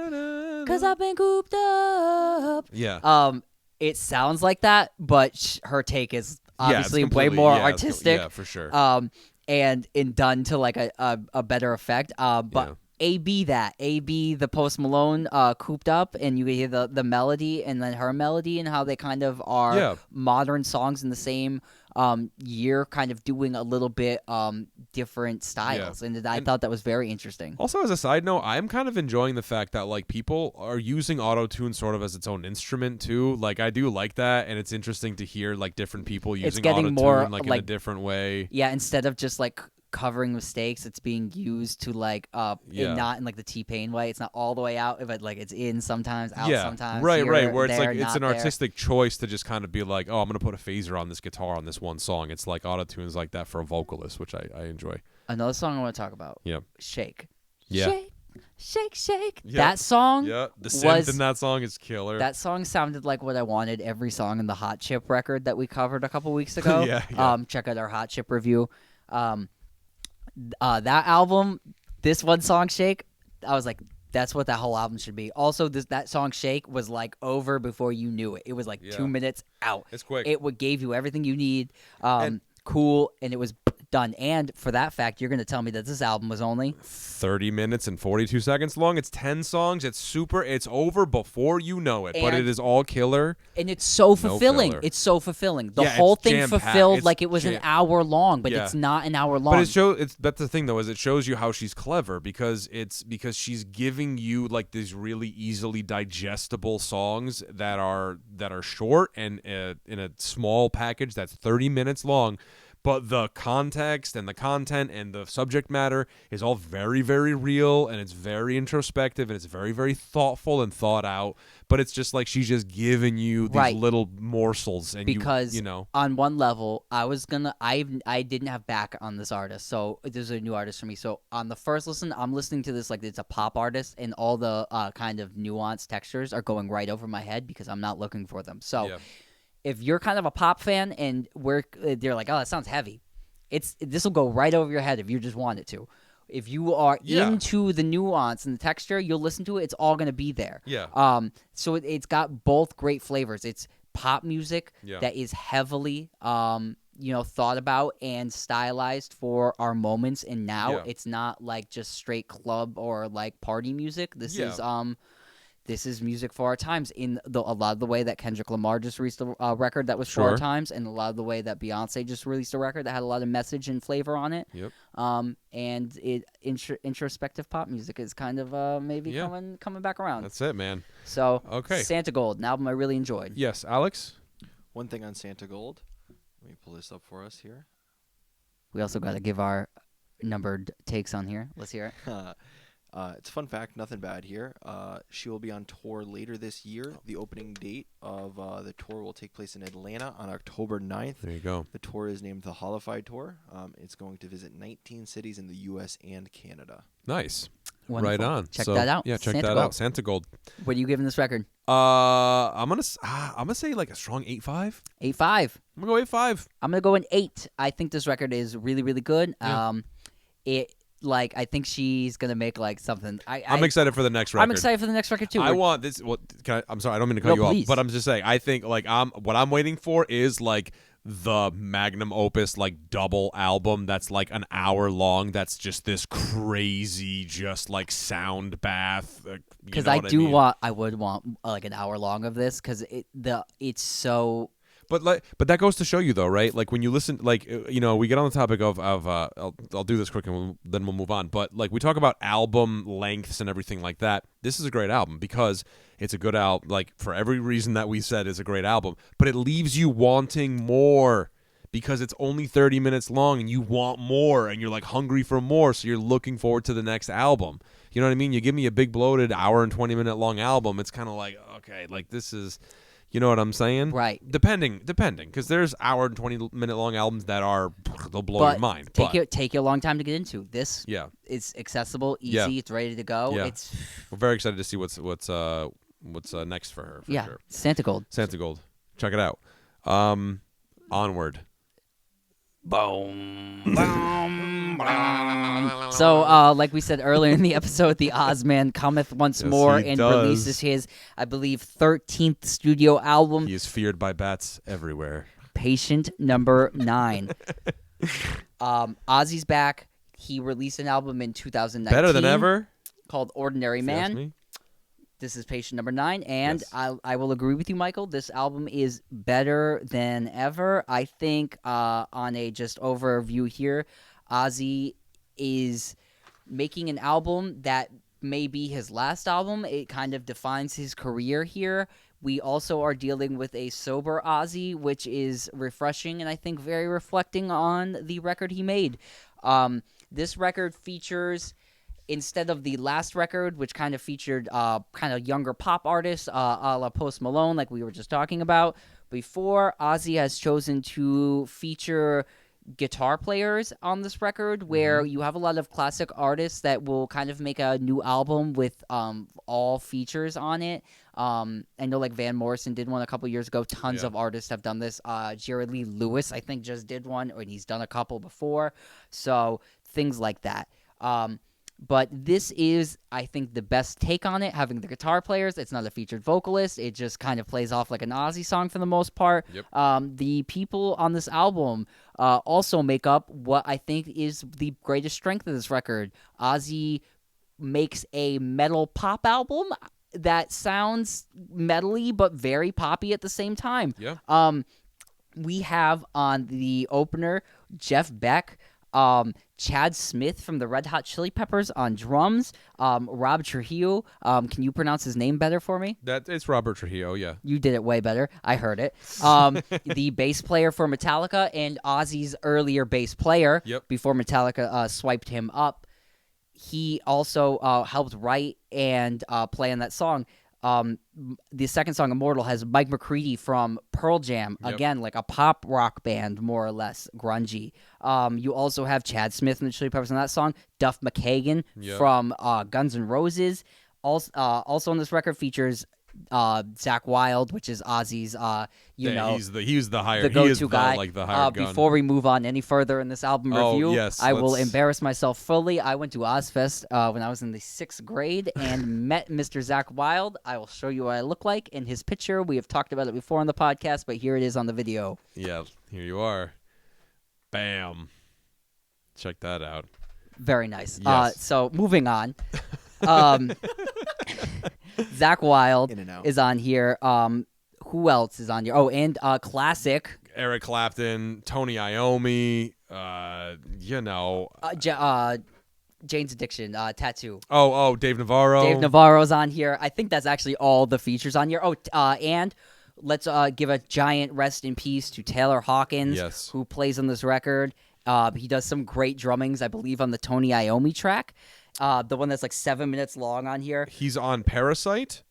'Cause I've been cooped up. Yeah. It sounds like that, but her take is obviously way more artistic. Yeah, for sure. And done to like a better effect. But A-B the Post Malone cooped up, and you hear the melody and then her melody and how they kind of are modern songs in the same year, kind of doing a little bit different styles. And I thought that was very interesting. Also, as a side note, I'm kind of enjoying the fact that like people are using auto-tune sort of as its own instrument too. Like I do like that, and it's interesting to hear like different people using auto-tune more, like in a different way. Yeah, instead of just like covering mistakes, it's being used to like not in like the T-Pain way. It's not all the way out, but like it's in sometimes, out sometimes. Right. Where it's like it's an artistic choice to just kind of be like, oh, I'm gonna put a phaser on this guitar on this one song. It's like auto-tunes like that for a vocalist, which I enjoy. Another song I want to talk about. Yeah. Shake. Yeah. Shake. Shake, shake. Yep. That song Yeah, the synth in that song is killer. That song sounded like what I wanted every song in the Hot Chip record that we covered a couple weeks ago. Yeah. Check out our Hot Chip review. That album, this one song, Shake, I was like, that's what that whole album should be. Also, that song Shake was like over before you knew it. It was like 2 minutes out. It's quick. It gave you everything you need. And cool, and it was done. And for that fact, you're going to tell me that this album was only 30 minutes and 42 seconds long. It's 10 songs. It's over before you know it. But it is all killer. And it's so fulfilling. Filler. It's so fulfilling. The Yeah, whole it's thing jam-packed. fulfilled It's like it was an hour long, but it's not an hour long. But that's the thing though, is it shows you how she's clever because she's giving you like these really easily digestible songs that are short and in a small package that's 30 minutes long. But the context and the content and the subject matter is all very, very real, and it's very introspective, and it's very, very thoughtful and thought out. But it's just like she's just giving you these little morsels, and because you know, on one level, I didn't have back on this artist, so this is a new artist for me. So on the first listen, I'm listening to this like it's a pop artist, and all the kind of nuanced textures are going right over my head because I'm not looking for them. So. Yeah. If you're kind of a pop fan and they're like, oh, that sounds heavy, this will go right over your head if you just want it to. If you are into the nuance and the texture, you'll listen to it. It's all going to be there. Yeah. So it's got both great flavors. It's pop music Yeah. that is heavily, thought about and stylized for our moments and now. Yeah. It's not like just straight club or like party music. This is music for our times in a lot of the way that Kendrick Lamar just released a record that was for our times, and a lot of the way that Beyonce just released a record that had a lot of message and flavor on it. Yep. And introspective pop music is kind of coming back around. That's it, man. So, okay. Santigold, an album I really enjoyed. Yes, Alex? One thing on Santigold. Let me pull this up for us here. We also got to give our numbered takes on here. Let's hear it. It's a fun fact, nothing bad here. She will be on tour later this year. The opening date of the tour will take place in Atlanta on October 9th. There you go. The tour is named the Hollified Tour. It's going to visit 19 cities in the U.S. and Canada. Nice. Wonderful. Right on. Check that out. Yeah, check that out. Santigold. What are you giving this record? I'm gonna say like a strong 8.5. 8.5. I'm gonna go 8.5. I'm gonna go an 8. I think this record is really, really good. Yeah. I think she's gonna make like something. I'm excited for the next record. I'm excited for the next record too. I want this. Well, I'm sorry, I don't mean to cut you please. off, but I'm just saying. I think like what I'm waiting for is like the magnum opus, like double album that's like an hour long. That's just this crazy, just like sound bath. Because I would want like an hour long of this because it's so. But that goes to show you though, right? Like when you listen, like we get on the topic of I'll do this quick and then we'll move on. But like we talk about album lengths and everything like that. This is a great album because it's a good album. Like for every reason that we said, it's a great album. But it leaves you wanting more because it's only 30 minutes long and you want more and you're like hungry for more. So you're looking forward to the next album. You know what I mean? You give me a big bloated hour and 20 minute long album. It's kind of like okay, like this is. You know what I'm saying? Right. Depending, because there's hour and 20-minute long albums that they'll blow your mind. Take you a long time to get into. This is accessible, easy, Yeah. it's ready to go. Yeah. It's We're very excited to see what's next for her. For sure. Santigold. Santigold. Check it out. Onward. Boom. Boom. Boom. So, like we said earlier in the episode, the Ozman cometh once more and releases his, I believe, 13th studio album. He is feared by bats everywhere. Patient number 9. Ozzy's back. He released an album in 2019. Better than ever. Called Ordinary Man. This is patient number 9, and yes. I will agree with you, Michael. This album is better than ever. I think on a just overview here, Ozzy is making an album that may be his last album. It kind of defines his career here. We also are dealing with a sober Ozzy, which is refreshing and I think very reflecting on the record he made. This record features... Instead of the last record, which kind of featured kind of younger pop artists, a la Post Malone, like we were just talking about before, Ozzy has chosen to feature guitar players on this record, where you have a lot of classic artists that will kind of make a new album with all features on it. I know like Van Morrison did one a couple years ago. Tons of artists have done this. Jerry Lee Lewis, I think, just did one, and he's done a couple before. So things like that. But this is, I think, the best take on it, having the guitar players. It's not a featured vocalist. It just kind of plays off like an Ozzy song for the most part. Yep. The people on this album also make up what I think is the greatest strength of this record. Ozzy makes a metal pop album that sounds metally but very poppy at the same time. Yeah. We have on the opener Jeff Beck, Chad Smith from the Red Hot Chili Peppers on drums, Rob Trujillo. Can you pronounce his name better for me? It's Robert Trujillo, yeah. You did it way better. I heard it. The bass player for Metallica and Ozzy's earlier bass player before Metallica swiped him up. He also helped write and play on that song. The second song, Immortal, has Mike McCready from Pearl Jam, again, like a pop rock band, more or less, grungy. You also have Chad Smith and the Chili Peppers on that song, Duff McKagan from Guns N' Roses. Also on this record features Zakk Wylde, which is Ozzy's, he's the hired, the go-to he is guy. the hired gun. Before we move on any further in this album review, I will let's... embarrass myself fully. I went to Ozfest when I was in the 6th grade and met Mr. Zakk Wylde. I will show you what I look like in his picture. We have talked about it before on the podcast, but here it is on the video. Yeah, here you are. Bam. Check that out. Very nice. Yes. So moving on. Zakk Wylde is on here. Who else is on here? Oh, and classic Eric Clapton, Tony Iommi, Jane's Addiction, Tattoo. Oh, Dave Navarro. Dave Navarro's on here. I think that's actually all the features on here. Oh, and let's give a giant rest in peace to Taylor Hawkins, who plays on this record. He does some great drummings, I believe, on the Tony Iommi track. The one that's like 7 minutes long on here. He's on Parasite.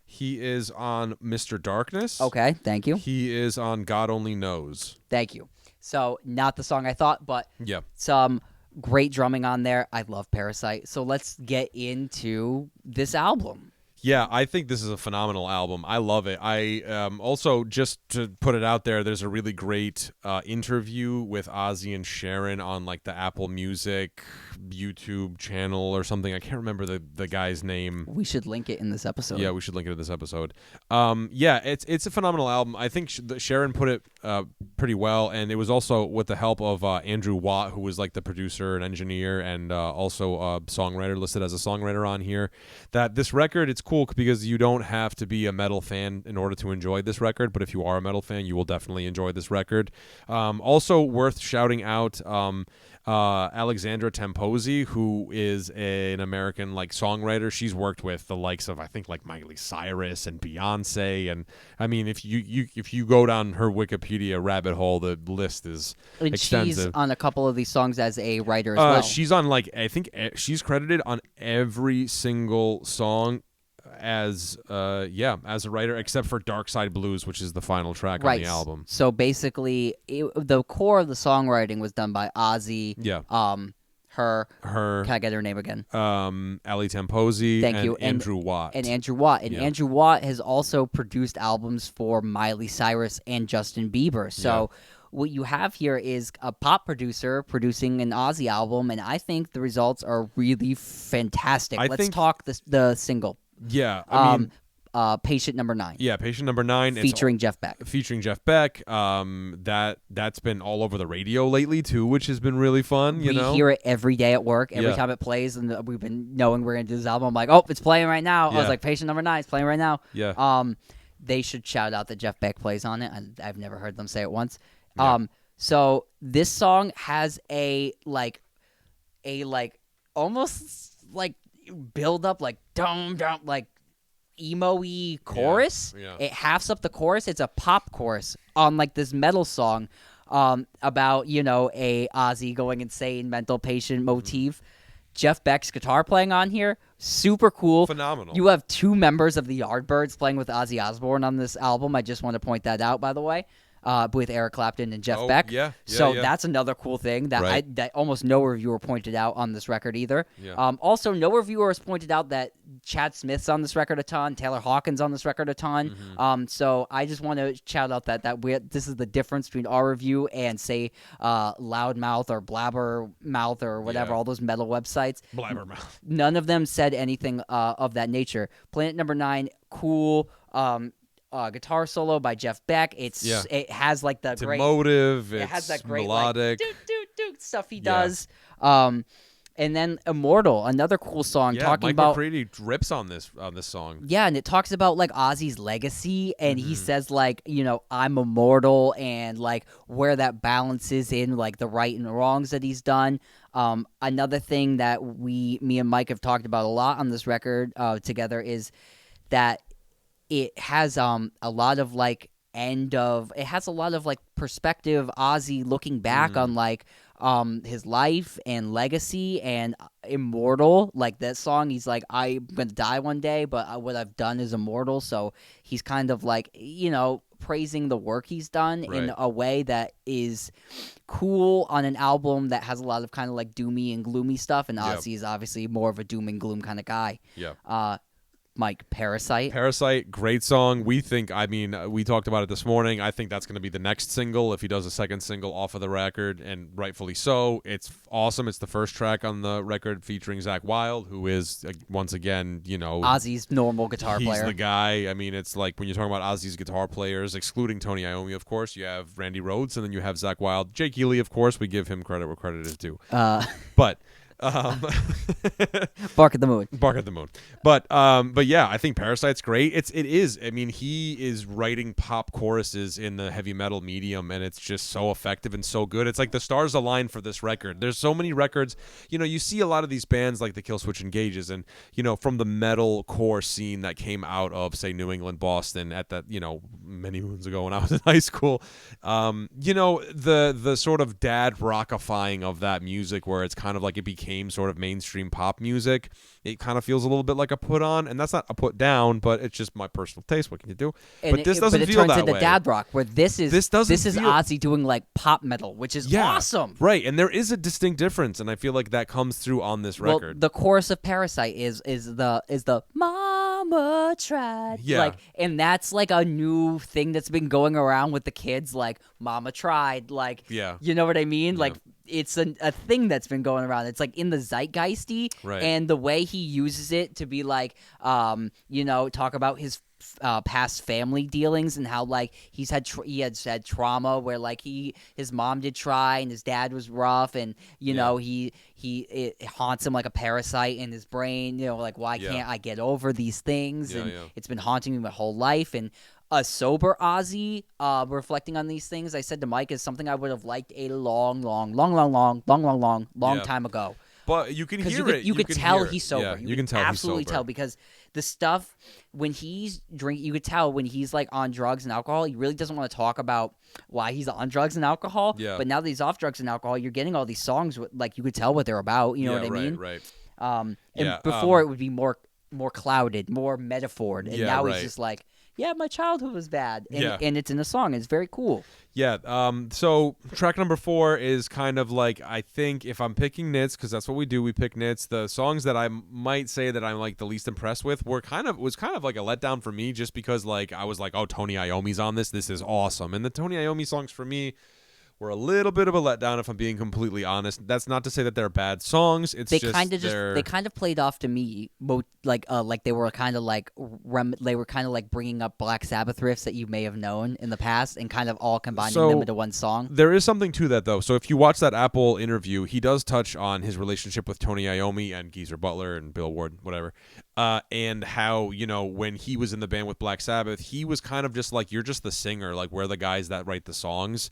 He is on Mr. Darkness. Okay, thank you. He is on God Only Knows. Thank you. So, not the song I thought, but some great drumming on there. I love Parasite. So, let's get into this album. Yeah, I think this is a phenomenal album. I love it. I also, just to put it out there, there's a really great interview with Ozzy and Sharon on like the Apple Music YouTube channel or something. I can't remember the guy's name. We should link it in this episode. Yeah, we should link it in this episode. It's a phenomenal album. I think Sharon put it pretty well, and it was also with the help of Andrew Watt, who was like the producer and engineer and also a songwriter, listed as a songwriter on here, that this record, it's cool because you don't have to be a metal fan in order to enjoy this record, but if you are a metal fan, you will definitely enjoy this record. Also worth shouting out Alexandra Temposi, who is an American like songwriter. She's worked with the likes of, I think, like Miley Cyrus and Beyonce, and I mean, if you go down her Wikipedia rabbit hole, the list is extensive. She's on a couple of these songs as a writer as well. She's on I think she's credited on every single song as a writer, except for Dark Side Blues, which is the final track on the album. So basically, the core of the songwriting was done by Ozzy. Yeah. Her. Can I get her name again? Ali Temposi. Thank you. Andrew Watt. And Andrew Watt. And Andrew Watt has also produced albums for Miley Cyrus and Justin Bieber. So what you have here is a pop producer producing an Ozzy album, and I think the results are really fantastic. Let's talk the single. Yeah, I mean, Patient Number 9. Yeah, Patient Number 9. Featuring Jeff Beck. That's been all over the radio lately too, which has been really fun. We hear it every day at work. Every time it plays, and we've been knowing we're going to do this album. I'm like, oh, it's playing right now. I was like, Patient Number 9 is playing right now. Yeah. They should shout out that Jeff Beck plays on it. I've never heard them say it once. Yeah. So this song has a almost like build up, like dum dum, like emo-y chorus. Yeah. It halves up the chorus. It's a pop chorus on like this metal song about a Ozzy going insane, mental patient motif. Jeff Beck's guitar playing on here, super cool, phenomenal. You have 2 members of the Yardbirds playing with Ozzy Osbourne on this album. I just want to point that out, by the way. with Eric Clapton and Jeff Oh, Beck. yeah, So yeah. that's another cool thing that Right. that almost no reviewer pointed out on this record either. Yeah. Also, no reviewer has pointed out that Chad Smith's on this record a ton, Taylor Hawkins on this record a ton. Mm-hmm. So I just want to shout out that this is the difference between our review and say Loudmouth or Blabbermouth or whatever, Yeah. all those metal websites. Blabbermouth. None of them said anything of that nature. Planet Number 9, cool. Guitar solo by Jeff Beck. It has like the It's great emotive. it It's has that great melodic. like do stuff he Yeah. does. And then Immortal, another cool song talking Mike about McCready rips on this song. yeah, and it talks about like Ozzy's legacy, and he Mm-hmm. says like, I'm immortal, and like where that balance is in like the right and wrongs that he's done. Another thing that me and Mike have talked about a lot on this record together is that it has a lot of like perspective Ozzy looking back on like his life and legacy and immortal. Like that song, he's like, I'm gonna die one day, but what I've done is immortal. So he's kind of like praising the work he's done in Right. a way that is cool on an album that has a lot of kind of like doomy and gloomy stuff, and Yep. Ozzy is obviously more of a doom and gloom kind of guy. Yeah. Mike, Parasite. Parasite, great song. We talked about it this morning. I think that's going to be the next single if he does a second single off of the record, and rightfully so. It's awesome. It's the first track on the record featuring Zakk Wylde, who is, once again, Ozzy's normal guitar he's player. the guy. I mean, it's like when you're talking about Ozzy's guitar players, excluding Tony Iommi, of course, you have Randy Rhoads, and then you have Zakk Wylde. Jake Healy, of course, we give him credit where credit is due. But... Bark at the Moon. Bark at the Moon. But yeah, I think Parasite's great. It is. I mean, he is writing pop choruses in the heavy metal medium, and it's just so effective and so good. It's like the stars align for this record. There's so many records. You see a lot of these bands like the Killswitch Engages, and from the metal core scene that came out of, say, New England, Boston at that, many moons ago when I was in high school. The sort of dad rockifying of that music, where it's kind of like it became sort of mainstream pop music. It kind of feels a little bit like a put on, and that's not a put down, but it's just my personal taste. What can you do? And but this doesn't it feel turns that into way. dad rock, where this is feel- Ozzy doing like pop metal, which is awesome. Right, and there is a distinct difference, and I feel like that comes through on this Well, record. the chorus of Parasite is the Mama tried. Yeah. Like, and that's like a new thing that's been going around with the kids, like Mama tried. Like, Yeah. you know what I mean? Yeah. Like, it's a thing that's been going around. It's like in the zeitgeisty, Right. and the way he uses it to be like, talk about his past family dealings and how like he had trauma where like his mom did try and his dad was rough, and it haunts him like a parasite in his brain. Like, why can't I get over these things? And it's been haunting me my whole life. And a sober Ozzy reflecting on these things, I said to Mike, is something I would have liked a long time ago. But you can hear Because it. you could can tell hear it. he's sober. Yeah, you can tell absolutely he's sober. tell, because the stuff when he's drinking, you could tell when he's like on drugs and alcohol, he really doesn't want to talk about why he's on drugs and alcohol. Yeah. But now that he's off drugs and alcohol, you're getting all these songs like you could tell what they're about. You know what I mean? Right. And Yeah, before it would be more clouded, more metaphored, and Yeah, now right. he's just like, yeah, my childhood was bad, and, Yeah. and it's in a song. It's very cool. Yeah. So track number 4 is kind of like, I think if I'm picking nits, because that's what we do, we pick nits. The songs that I might say that I'm like the least impressed with was kind of like a letdown for me, just because like I was like, oh, Tony Iommi's on this. This is awesome. And the Tony Iommi songs for me were a little bit of a letdown, if I'm being completely honest. That's not to say that they're bad songs. It's They just they kind of played off to me like they were kind of like bringing up Black Sabbath riffs that you may have known in the past and kind of all combining them into one song. There is something to that, though. So if you watch that Apple interview, he does touch on his relationship with Tony Iommi and Geezer Butler and Bill Ward, whatever, and how, when he was in the band with Black Sabbath, he was kind of just like, you're just the singer, like we're the guys that write the songs.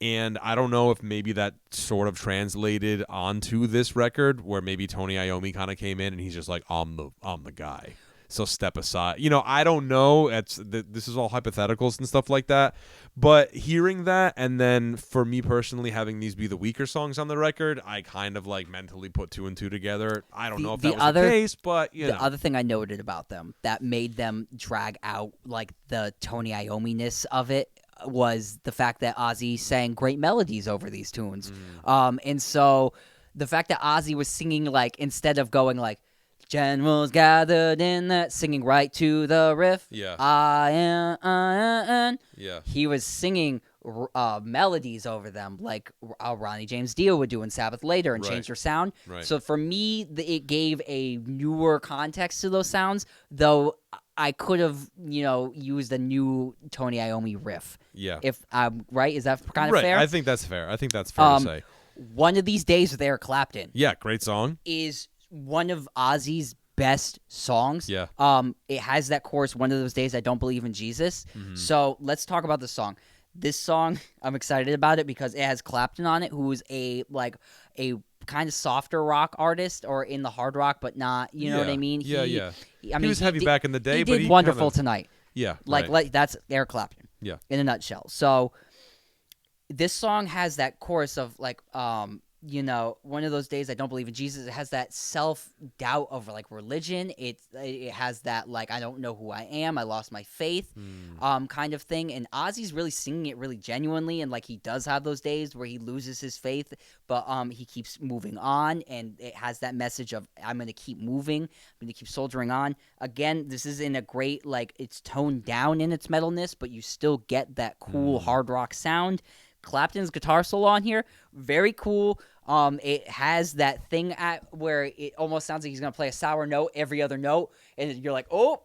And I don't know if maybe that sort of translated onto this record, where maybe Tony Iommi kind of came in and he's just like, I'm the guy, so step aside. I don't know. This is all hypotheticals and stuff like that. But hearing that, and then for me personally having these be the weaker songs on the record, I kind of like mentally put 2 and 2 together. I don't know if that was the case, but the other thing I noted about them that made them drag out like the Tony Iommi-ness of it was the fact that Ozzy sang great melodies over these tunes. And so the fact that Ozzy was singing, like, instead of going like, generals gathered in that, singing right to the riff. Yeah. Yeah. He was singing melodies over them, like Ronnie James Dio would do in Sabbath Later and change their sound. Right. So for me, it gave a newer context to those sounds, though I could have, used a new Tony Iommi riff. Yeah. If I'm right, is that kind of fair? I think that's fair. To say. One of These Days with Eric Clapton. Yeah, great song. Is one of Ozzy's best songs. Yeah. It has that chorus, One of Those Days I Don't Believe in Jesus. Mm-hmm. So let's talk about the song. This song, I'm excited about it because it has Clapton on it, who's a kind of softer rock artist, or in the hard rock, but not, you know what I mean? He was heavy back in the day, he but did Wonderful Tonight. Yeah. Like that's Eric Clapton. Yeah. In a nutshell. So this song has that chorus of like, one of those days I don't believe in Jesus. It has that self-doubt of like religion. It has that like, I don't know who I am. I lost my faith kind of thing. And Ozzy's really singing it really genuinely. And like, he does have those days where he loses his faith, but he keeps moving on. And it has that message of, I'm going to keep moving. I'm going to keep soldiering on. Again, this is in a great, like, it's toned down in its metalness, but you still get that cool hard rock sound. Clapton's guitar solo on here, very cool. It has that thing where it almost sounds like he's gonna play a sour note every other note, and you're like, oh,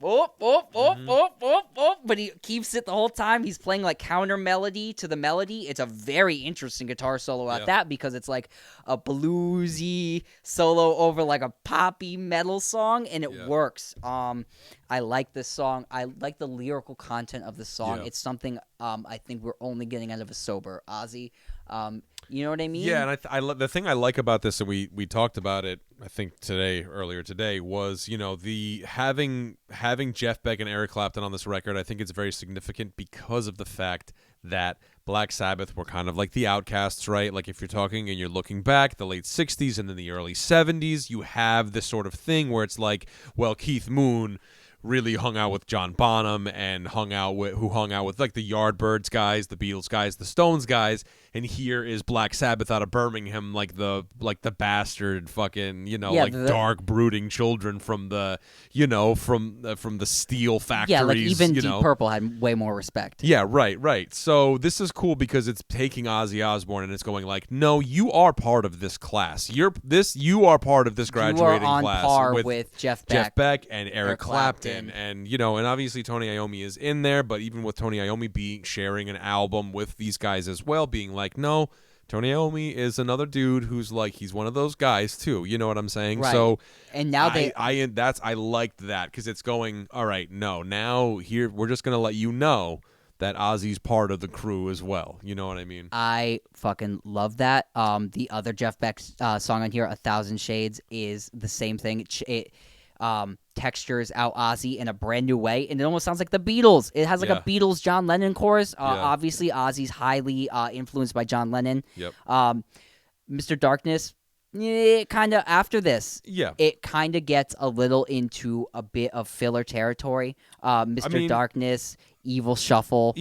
but he keeps it the whole time. He's playing like counter melody to the melody. It's a very interesting guitar solo at that, because it's like a bluesy solo over like a poppy metal song, and it works. I like this song. I like the lyrical content of the song. It's something I think we're only getting out of a sober Ozzy. You know what I mean? Yeah, and the thing I like about this, and we talked about it, I think earlier today, was the having Jeff Beck and Eric Clapton on this record. I think it's very significant because of the fact that Black Sabbath were kind of like the outcasts, right? Like if you're talking and you're looking back, the late 60s and then the early 70s, you have this sort of thing where it's like, well, Keith Moon really hung out with John Bonham and hung out with like the Yardbirds guys, the Beatles guys, the Stones guys, and here is Black Sabbath out of Birmingham, like the bastard fucking dark brooding children from the from the steel factories. Yeah, like even Deep Purple had way more respect. Yeah, right. So this is cool because it's taking Ozzy Osbourne and it's going like, no, you are part of this class. You are part of this graduating class. You are on par with Jeff Beck and Eric Clapton. And and obviously Tony Iommi is in there, but even with Tony Iommi sharing an album with these guys as well, being like, no, Tony Iommi is another dude who's like, he's one of those guys too. You know what I'm saying? Right. So and now I liked that because it's going, all right, no, now here we're just gonna let you know that Ozzy's part of the crew as well. You know what I mean? I fucking love that. The other Jeff Beck song on here, 1,000 Shades, is the same thing. It textures out Ozzy in a brand new way, and it almost sounds like the Beatles. It has like a Beatles John Lennon chorus. Obviously, Ozzy's highly influenced by John Lennon. Yep. Mr. Darkness, kind of after this, it kind of gets a little into a bit of filler territory. Darkness, Evil Shuffle,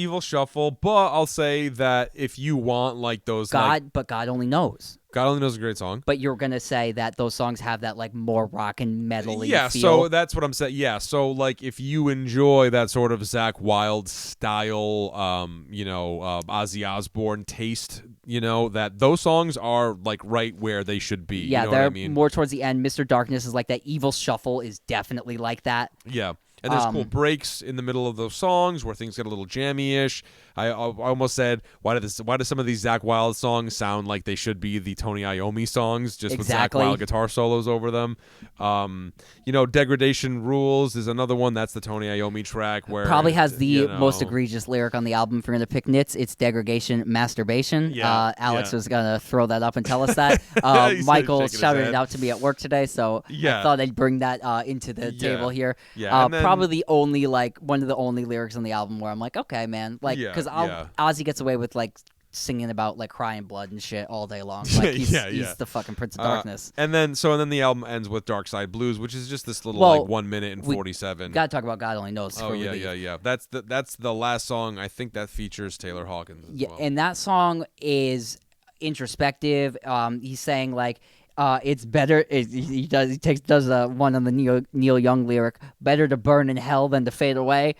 but I'll say that if you want like those but God Only Knows. God Only Knows is a great song. But you're going to say that those songs have that like more rock and metal-y feel. So that's what I'm saying. Yeah, so like if you enjoy that sort of Zakk Wylde style, Ozzy Osbourne taste, that those songs are like right where they should be. Yeah, you know they're what I mean? more towards the end. Mr. Darkness is like that. Evil Shuffle is definitely like that. Yeah. And there's cool breaks in the middle of those songs where things get a little jammy-ish. I almost said, why do some of these Zakk Wylde songs sound like they should be the Tony Iommi songs, just with Zakk Wylde guitar solos over them? Degradation Rules is another one. That's the Tony Iommi track where probably has the most egregious lyric on the album. If you're going to pick nits, it's Degradation Masturbation. Alex was going to throw that up and tell us that. Michael shouted it out to me at work today, so I thought I'd bring that into the table here. Probably the only one of the only lyrics on the album where I'm like, okay, man, like because Ozzy gets away with like singing about like crying blood and shit all day long. Like he's the fucking Prince of Darkness. And then the album ends with Dark Side Blues, which is just this little like 1 minute and 47. Gotta talk about God Only Knows. Oh yeah. That's the last song I think that features Taylor Hawkins as well. And that song is introspective. He's saying like. It's better. He does one on the Neil Young lyric. Better to burn in hell than to fade away.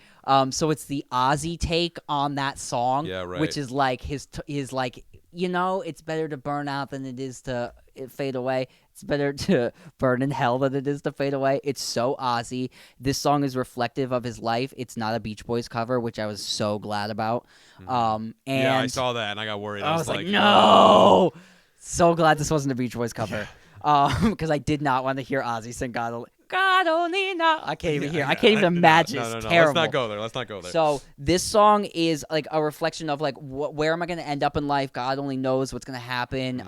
So it's the Ozzy take on that song, which is like his like it's better to burn out than it is to fade away. It's better to burn in hell than it is to fade away. It's so Ozzy. This song is reflective of his life. It's not a Beach Boys cover, which I was so glad about. And I saw that and I got worried. I was like, no. So glad this wasn't a Beach Boys cover, because I did not want to hear Ozzy sing God Only Knows. I can't even hear. I can't even imagine. No. It's terrible. Let's not go there. So this song is like a reflection of like where am I going to end up in life? God only knows what's going to happen.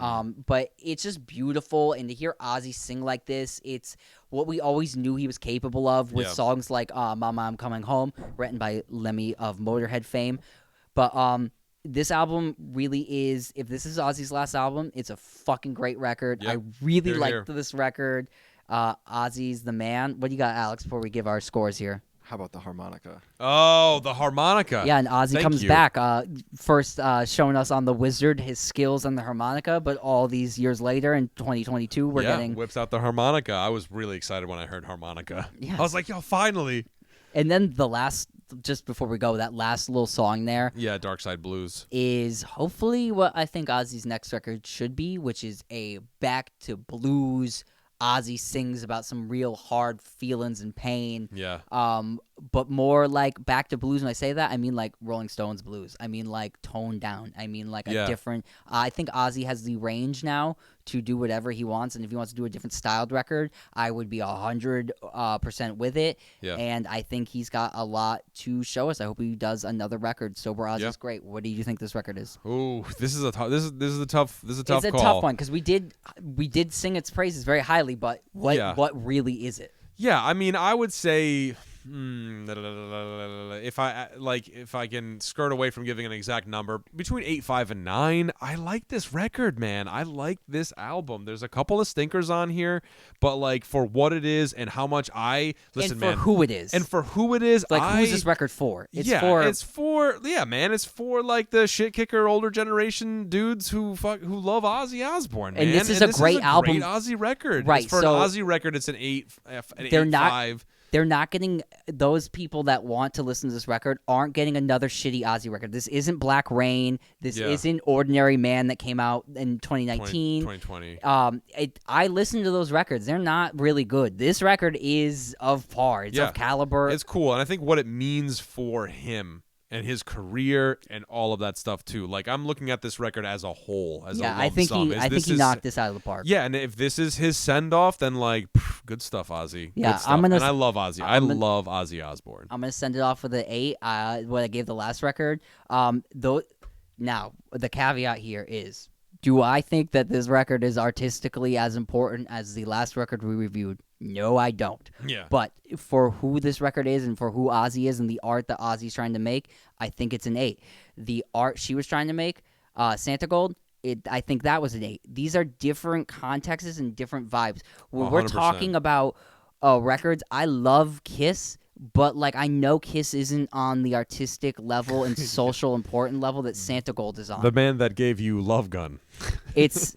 But it's just beautiful, and to hear Ozzy sing like this, it's what we always knew he was capable of with songs like "Mama, I'm Coming Home," written by Lemmy of Motorhead fame. But this album really is, if this is Ozzy's last album, it's a fucking great record. Yep. I really liked here. this record. Ozzy's the man. What do you got, Alex, before we give our scores here? How about the harmonica? Oh, the harmonica. Yeah, and Ozzy comes back, first showing us on The Wizard his skills on the harmonica, but all these years later in 2022, we're getting... whips out the harmonica. I was really excited when I heard harmonica. Yeah. I was like, yo, finally. And then the last, just before we go, that last little song there. Yeah, Dark Side Blues. Is hopefully what I think Ozzy's next record should be, which is a back to blues. Ozzy sings about some real hard feelings and pain. Yeah. But more like back to blues. When I say that, I mean like Rolling Stones blues. I mean like toned down. I mean like a different. I think Ozzy has the range now to do whatever he wants, and if he wants to do a different styled record, I would be 100% with it. Yeah. And I think he's got a lot to show us. I hope he does another record. Sober Ozzy's great. What do you think this record is? Ooh, this is a tough. This is a tough. It's a tough one because we did sing its praises very highly, but what really is it? Yeah, I mean, I would say. If I can skirt away from giving an exact number, between 8.5 and 9, I like this record, man. I like this album. There's a couple of stinkers on here, but like for what it is and how much I listen, and for who it is, like who's this record for? It's for like the shit kicker older generation dudes who love Ozzy Osbourne, man. And this is a great album, great Ozzy record, right? For an Ozzy record, it's an 8.5. They're not getting, those people that want to listen to this record aren't getting another shitty Ozzy record. This isn't Black Rain. This isn't Ordinary Man that came out in 2019. 2020. I listened to those records. They're not really good. This record is of par. It's of caliber. It's cool. And I think what it means for him and his career and all of that stuff too. Like I'm looking at this record as a whole, as a lump sum. I think he knocked this out of the park. Yeah, and if this is his send off, then like good stuff, Ozzy. Yeah, good stuff. And I love Ozzy. I love Ozzy Osbourne. I'm gonna send it off with an 8. What I gave the last record. Though, now the caveat here is: do I think that this record is artistically as important as the last record we reviewed? No, I don't. Yeah. But for who this record is and for who Ozzy is and the art that Ozzy's trying to make, I think it's an 8. The art she was trying to make, Santigold, I think that was an 8. These are different contexts and different vibes. When we're talking about records, I love Kiss, but like I know Kiss isn't on the artistic level and social important level that Santigold is on. The man that gave you Love Gun. It's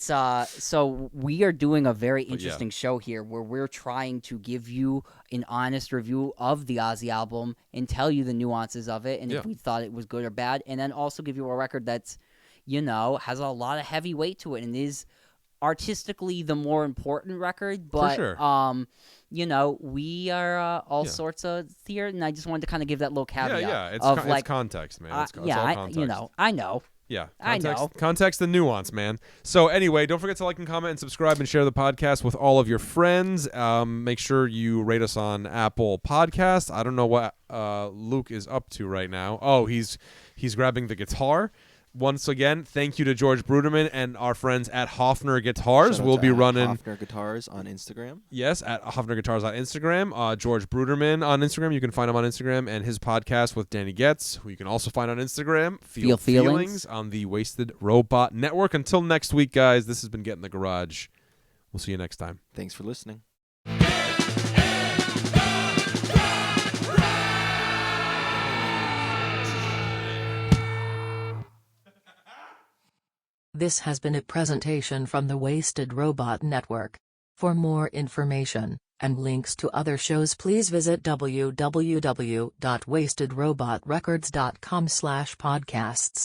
so we are doing a very interesting show here where we're trying to give you an honest review of the Ozzy album and tell you the nuances of it and if we thought it was good or bad, and then also give you a record that's, has a lot of heavy weight to it and is artistically the more important record, but for sure. We are all sorts of here, and I just wanted to kind of give that little caveat. Yeah. It's context, man. It's all context. I know. Yeah, context, context and nuance, man. So anyway, don't forget to like and comment and subscribe and share the podcast with all of your friends. Make sure you rate us on Apple Podcasts. I don't know what Luke is up to right now. Oh, he's grabbing the guitar. once again, thank you to George Bruderman and our friends at Hoffner Guitars. Shout out We'll to be at running Hoffner Guitars on Instagram. Yes, at Hoffner Guitars on Instagram. George Bruderman on Instagram. You can find him on Instagram, and his podcast with Danny Getz, who you can also find on Instagram. Feel Feelings on the Wasted Robot Network. Until next week, guys, this has been Get in the Garage. We'll see you next time. Thanks for listening. This has been a presentation from the Wasted Robot Network. For more information and links to other shows, please visit www.wastedrobotrecords.com/podcasts.